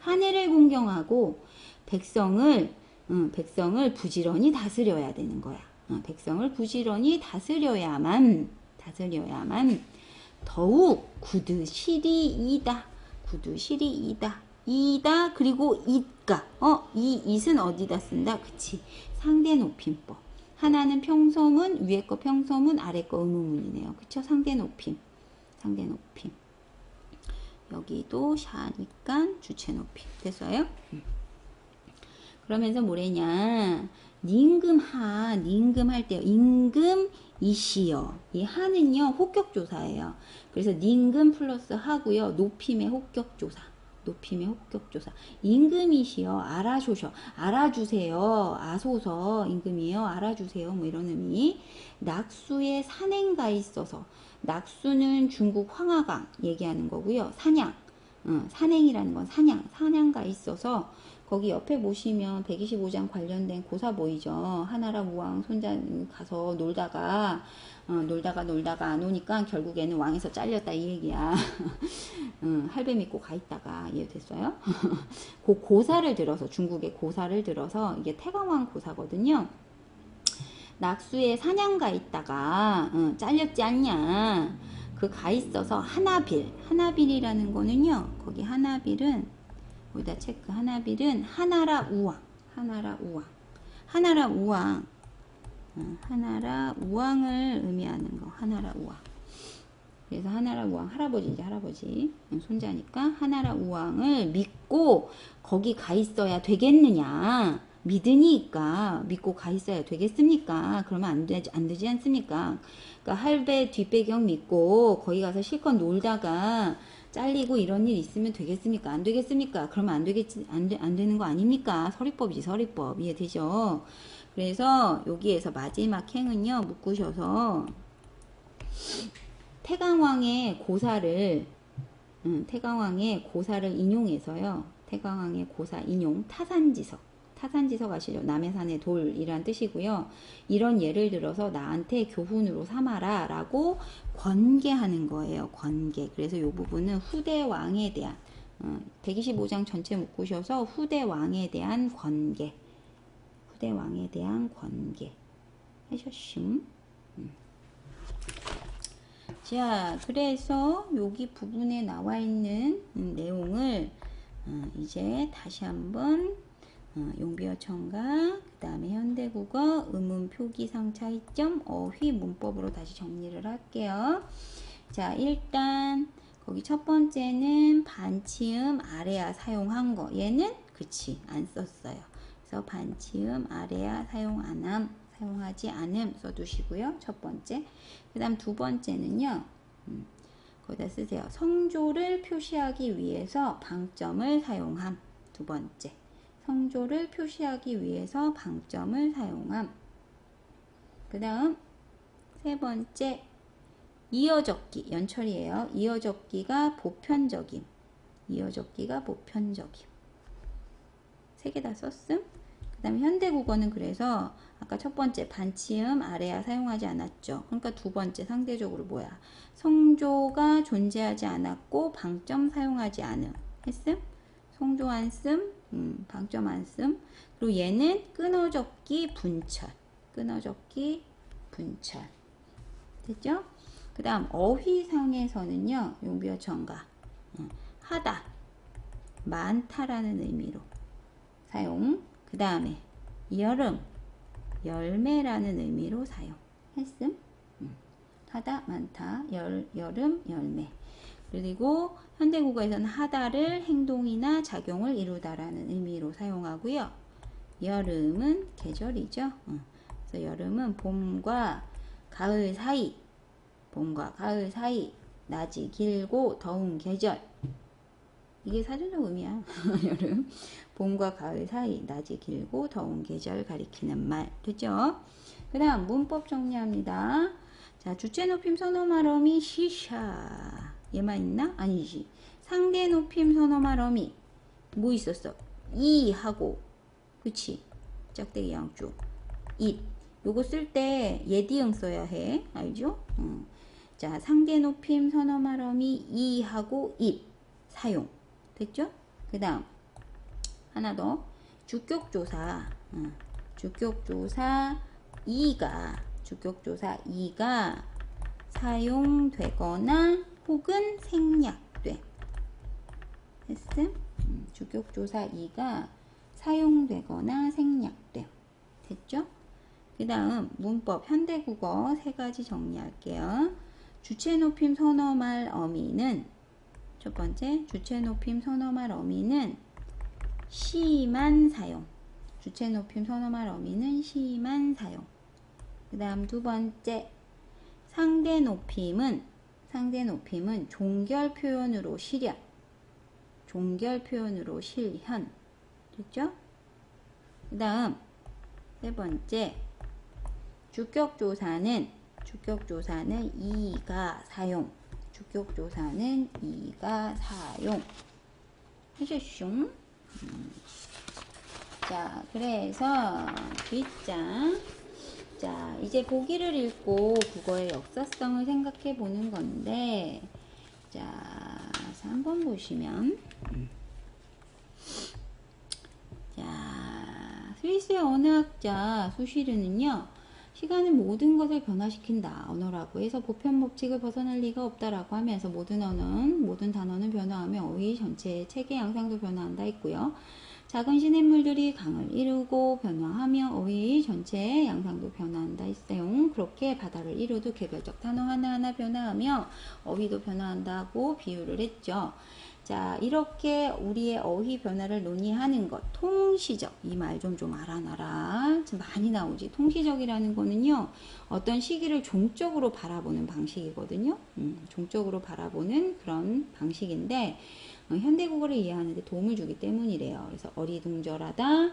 하늘을 공경하고 백성을 부지런히 다스려야 되는 거야. 백성을 부지런히 다스려야만 더욱 구드시리이다. 이다 그리고 it가 이 it은 어디다 쓴다? 그치. 상대 높임법. 하나는 평소문, 위에 거 평소문, 아래 거 의문문이네요. 그쵸? 상대 높임. 여기도 샤니까 주체 높임. 됐어요? 그러면서 뭐래냐. 닝금 할 때요. 임금 이시여. 이 하는요, 호격조사예요. 그래서 닝금 플러스 하고요. 높임의 호격조사. 임금이시여 알아주세요. 아소서 임금이요 알아주세요. 뭐 이런 의미. 낙수에 산행가 있어서 낙수는 중국 황하강 얘기하는 거고요. 산행이라는 건 사냥가 있어서 거기 옆에 보시면 125장 관련된 고사 보이죠. 하나라 우왕 손자 가서 놀다가 안 오니까 결국에는 왕에서 잘렸다 이 얘기야. 할배 믿고 가 있다가 이해됐어요? 그 고사를 들어서 중국의 고사를 들어서 이게 태강왕 고사거든요. 낙수에 사냥가 있다가 잘렸지 않냐. 그 가 있어서 하나빌이라는 거는요. 거기 하나빌은 거기다 체크. 하나빌은 하나라 우왕을 의미하는 거. 하나라 우왕. 그래서 하나라 우왕 할아버지 손자니까 하나라 우왕을 믿고 거기 가 있어야 되겠느냐. 믿으니까 믿고 가 있어야 되겠습니까? 그러면 안 되지 않습니까? 그러니까 할배 뒷배경 믿고 거기 가서 실컷 놀다가 잘리고 이런 일 있으면 되겠습니까? 안 되겠습니까? 그러면 안 되는 거 아닙니까? 서리법이지, 서리법. 이해되죠? 그래서 여기에서 마지막 행은요, 묶으셔서 태강왕의 고사를 태강왕의 고사를 인용해서요. 태강왕의 고사 인용 타산지석. 타산지석 아시죠? 남의 산의 돌이란 뜻이고요. 이런 예를 들어서 나한테 교훈으로 삼아라 라고 권계하는 거예요. 권계. 그래서 이 부분은 후대 왕에 대한 125장 전체 묶으셔서 후대 왕에 대한 권계. 후대 왕에 대한 권계 하셨음. 자, 그래서 여기 부분에 나와 있는 내용을 이제 다시 한번 용비어 청각, 그 다음에 현대국어, 의문 표기상 차이점, 어휘 문법으로 다시 정리를 할게요. 자, 일단 거기 첫 번째는 반치음 아래야 사용한 거. 얘는 그치 안 썼어요. 그래서 반치음 아래야 사용하지 않음 써두시고요. 첫 번째. 그 다음 두 번째는요. 거기다 쓰세요. 성조를 표시하기 위해서 방점을 사용함. 두 번째. 성조를 표시하기 위해서 방점을 사용함. 그 다음 세 번째. 이어적기 연철이에요. 이어적기가 보편적임. 이어적기가 보편적임. 세 개 다 썼음. 그 다음에 현대국어는 그래서 아까 첫 번째 반치음 아래야 사용하지 않았죠. 그러니까 두 번째 상대적으로 뭐야? 성조가 존재하지 않았고 방점 사용하지 않음. 했음? 성조 안 쓴, 방점 안 쓴. 그리고 얘는 끊어적기 분철. 끊어적기 분철. 됐죠? 그 다음 어휘상에서는요. 용비어 청가 하다, 많다라는 의미로 사용. 그 다음에 여름, 열매라는 의미로 사용했음. 하다, 많다, 여름, 열매. 그리고 현대국어에서는 하다를 행동이나 작용을 이루다라는 의미로 사용하고요. 여름은 계절이죠. 그래서 여름은 봄과 가을 사이, 봄과 가을 사이, 낮이 길고 더운 계절. 이게 사전적 의미야. 여름, 봄과 가을 사이, 낮이 길고 더운 계절 가리키는 말. 됐죠? 그 다음 문법 정리합니다. 자, 주체 높임 선어 말어미 시샤. 얘만 있나? 아니지. 상대 높임 선어 말어미 뭐 있었어? 이 하고, 그치? 짝대기 양쪽. it. 요거 쓸 때 예디응 써야 해. 알죠? 자, 상대 높임 선어 말어미 이 하고 it 사용. 됐죠? 그 다음 하나 더. 주격조사. 주격조사 이가 사용되거나 혹은 생략돼. 했음? 주격조사 이가 사용되거나 생략돼. 됐죠? 그 다음 문법 현대국어 세 가지 정리할게요. 주체 높임 선어말 어미는 첫 번째, 주체 높임 선어말 어미는 시만 사용. 주체 높임 선어말 어미는 시만 사용. 그 다음 두 번째, 상대 높임은 종결 표현으로 실현. 종결 표현으로 실현. 됐죠? 그 다음 세 번째, 주격조사는 이가 사용. 주격조사는 이가 사용. 하셨숑? 자, 그래서 뒷장. 자, 이제 보기를 읽고 국어의 역사성을 생각해 보는 건데, 자, 3번 보시면, 자, 스위스의 언어학자 소시르는요, 시간은 모든 것을 변화시킨다. 언어라고 해서 보편 법칙을 벗어날 리가 없다라고 하면서 모든 단어는 변화하며 어휘 전체의 체계 양상도 변화한다 했고요. 작은 시냇물들이 강을 이루고 변화하며 어휘 전체의 양상도 변화한다 했어요. 그렇게 바다를 이루도 개별적 단어 하나하나 변화하며 어휘도 변화한다고 비유를 했죠. 자, 이렇게 우리의 어휘 변화를 논의하는 것, 통시적, 이 말 좀 알아놔라. 지금 많이 나오지. 통시적이라는 거는요, 어떤 시기를 종적으로 바라보는 방식이거든요. 종적으로 바라보는 그런 방식인데, 현대국어를 이해하는 데 도움을 주기 때문이래요. 그래서 어리둥절하다,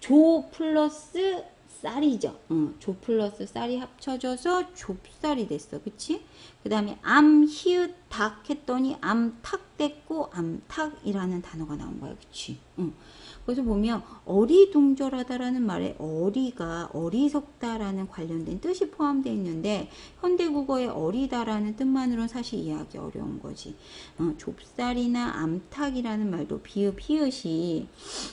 조 플러스 쌀이죠. 조 플러스 쌀이 합쳐져서 좁쌀이 됐어. 그치? 그 다음에 암, 히읗, 닭 했더니 암탉 됐고 암탉이라는 단어가 나온 거야. 그치? 그래서 보면 어리둥절하다라는 말에 어리가 어리석다라는 관련된 뜻이 포함되어 있는데 현대국어에 어리다라는 뜻만으로는 사실 이해하기 어려운 거지. 좁쌀이나 암탉이라는 말도 비읍 히읗이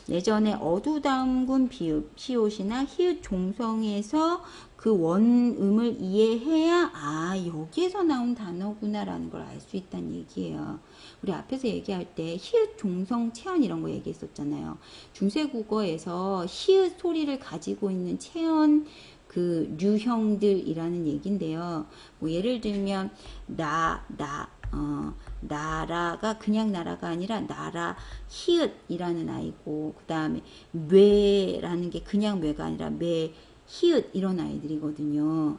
예전에 어두담군 비읍 시옷이나 히읗 종성에서 그 원음을 이해해야 여기에서 나온 단어구나라는 걸 알 수 있다는 얘기예요. 우리 앞에서 얘기할 때 히읗 종성 체언 이런 거 얘기했었잖아요. 중세국어에서 히읗 소리를 가지고 있는 체언 그 류형들이라는 얘기인데요. 뭐 예를 들면 나라가 그냥 나라가 아니라 나라 히읗이라는 아이고, 그 다음에 뇌라는 게 그냥 뇌가 아니라 매 히읗 이런 아이들이거든요.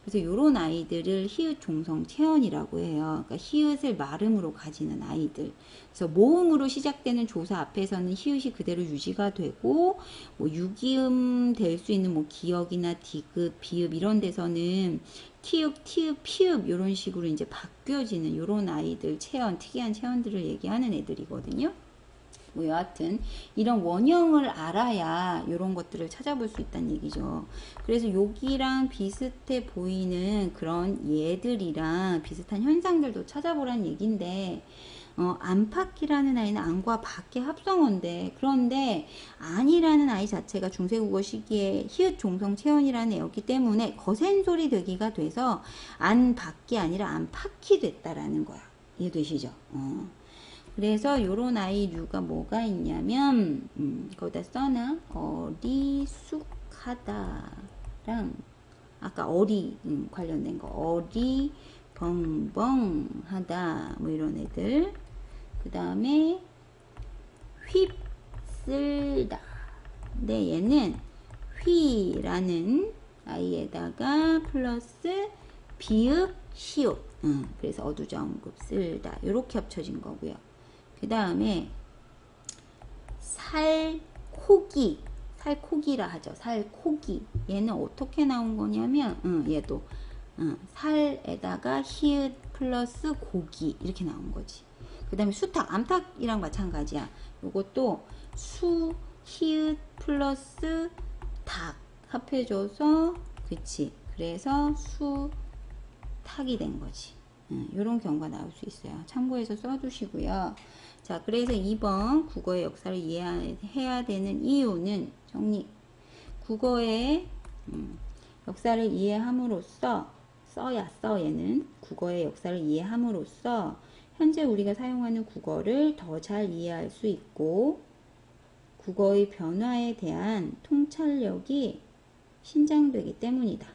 그래서 요런 아이들을 히읗 종성 체언이라고 해요. 그러니까 히읗을 말음으로 가지는 아이들. 그래서 모음으로 시작되는 조사 앞에서는 히읗이 그대로 유지가 되고, 뭐 유기음 될 수 있는 뭐 기역이나 디귿, 비읍 이런 데서는 티읕, 티읕, 피읕 이런 식으로 이제 바뀌어지는 요런 아이들 체언, 특이한 체언들을 얘기하는 애들이거든요. 뭐 여하튼 이런 원형을 알아야 이런 것들을 찾아볼 수 있다는 얘기죠. 그래서 여기랑 비슷해 보이는 그런 얘들이랑 비슷한 현상들도 찾아보라는 얘기인데, 안팎이라는 아이는 안과 밖의 합성어인데, 그런데 안이라는 아이 자체가 중세국어 시기에 히읗 종성 체언이라는 애였기 때문에 거센 소리 되기가 돼서 안밖이 아니라 안팎이 됐다라는 거야. 이해되시죠? 그래서 요런 아이류가 뭐가 있냐면 거기다 써놔. 어리숙하다랑 아까 어리 관련된 거 어리 벙벙하다 뭐 이런 애들. 그 다음에 휩쓸다. 근데 얘는 휘라는 아이에다가 플러스 비읍 시옷. 그래서 어두정급 쓸다 이렇게 합쳐진 거고요. 그 다음에 살코기라 하죠. 살코기. 얘는 어떻게 나온 거냐면 얘도 살에다가 히읗 플러스 고기 이렇게 나온 거지. 그 다음에 수탉, 암탉이랑 마찬가지야. 요것도 수, 히읗 플러스 닭 합해져서 그치. 그래서 수탉이 된 거지. 요런 경우가 나올 수 있어요. 참고해서 써두시고요. 자, 그래서 2번 국어의 역사를 이해해야 되는 이유는 정리. 국어의 역사를 이해함으로써 얘는 국어의 역사를 이해함으로써 현재 우리가 사용하는 국어를 더 잘 이해할 수 있고 국어의 변화에 대한 통찰력이 신장되기 때문이다.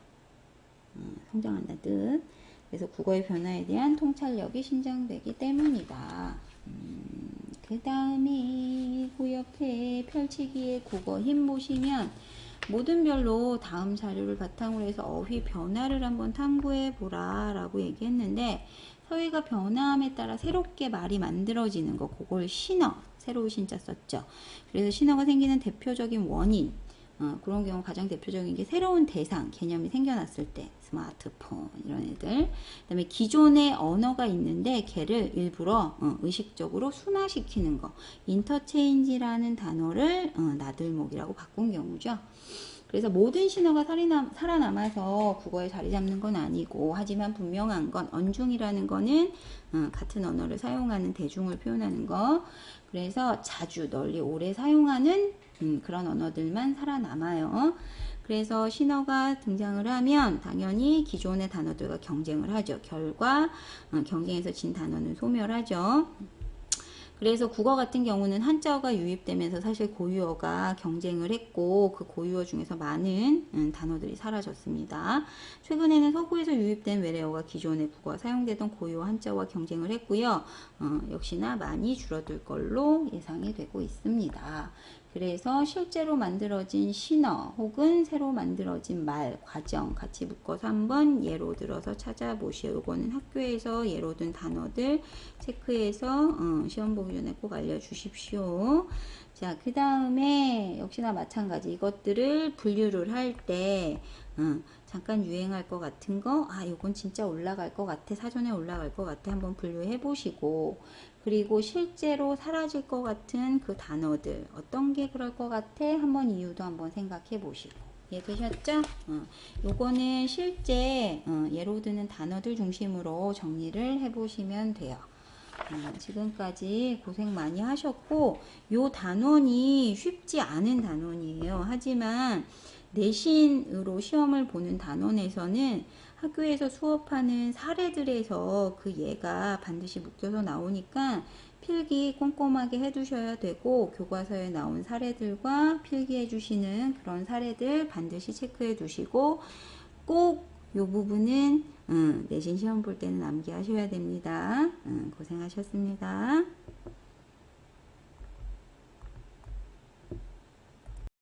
성장한다는 뜻. 그래서 국어의 변화에 대한 통찰력이 신장되기 때문이다. 그 다음에 그 옆에 펼치기의 국어 힘 보시면 모든 별로 다음 자료를 바탕으로 해서 어휘 변화를 한번 탐구해 보라 라고 얘기했는데, 사회가 변화함에 따라 새롭게 말이 만들어지는 거, 그걸 신어, 새로운 신자 썼죠. 그래서 신어가 생기는 대표적인 원인, 그런 경우 가장 대표적인 게 새로운 대상, 개념이 생겨났을 때, 스마트폰 이런 애들. 그 다음에 기존의 언어가 있는데 걔를 일부러 의식적으로 순화시키는 거, 인터체인지라는 단어를 나들목이라고 바꾼 경우죠. 그래서 모든 신어가 살아남아서 국어에 자리 잡는 건 아니고, 하지만 분명한 건 언중이라는 거는 같은 언어를 사용하는 대중을 표현하는 거. 그래서 자주 널리 오래 사용하는 그런 언어들만 살아남아요. 그래서 신어가 등장을 하면 당연히 기존의 단어들과 경쟁을 하죠. 결과 경쟁에서 진 단어는 소멸하죠. 그래서 국어 같은 경우는 한자어가 유입되면서 사실 고유어가 경쟁을 했고, 그 고유어 중에서 많은 단어들이 사라졌습니다. 최근에는 서구에서 유입된 외래어가 기존의 국어가 사용되던 고유어 한자어와 경쟁을 했고요. 역시나 많이 줄어들 걸로 예상이 되고 있습니다. 그래서 실제로 만들어진 신어 혹은 새로 만들어진 말, 과정 같이 묶어서 한번 예로 들어서 찾아보시오. 요거는 학교에서 예로 든 단어들 체크해서 시험 보기 전에 꼭 알려주십시오. 자, 그 다음에 역시나 마찬가지 이것들을 분류를 할 때 잠깐 유행할 것 같은 거, 요건 진짜 올라갈 것 같아, 사전에 올라갈 것 같아 한번 분류해 보시고, 그리고 실제로 사라질 것 같은 그 단어들 어떤 게 그럴 것 같아 한번 이유도 한번 생각해 보시고. 이해되셨죠? 요거는 실제 예로 드는 단어들 중심으로 정리를 해 보시면 돼요. 지금까지 고생 많이 하셨고, 요 단원이 쉽지 않은 단원이에요. 하지만 내신으로 시험을 보는 단원에서는 학교에서 수업하는 사례들에서 그 예가 반드시 묶여서 나오니까 필기 꼼꼼하게 해두셔야 되고, 교과서에 나온 사례들과 필기해 주시는 그런 사례들 반드시 체크해 두시고, 꼭 요 부분은 내신 시험 볼 때는 암기하셔야 됩니다. 고생하셨습니다.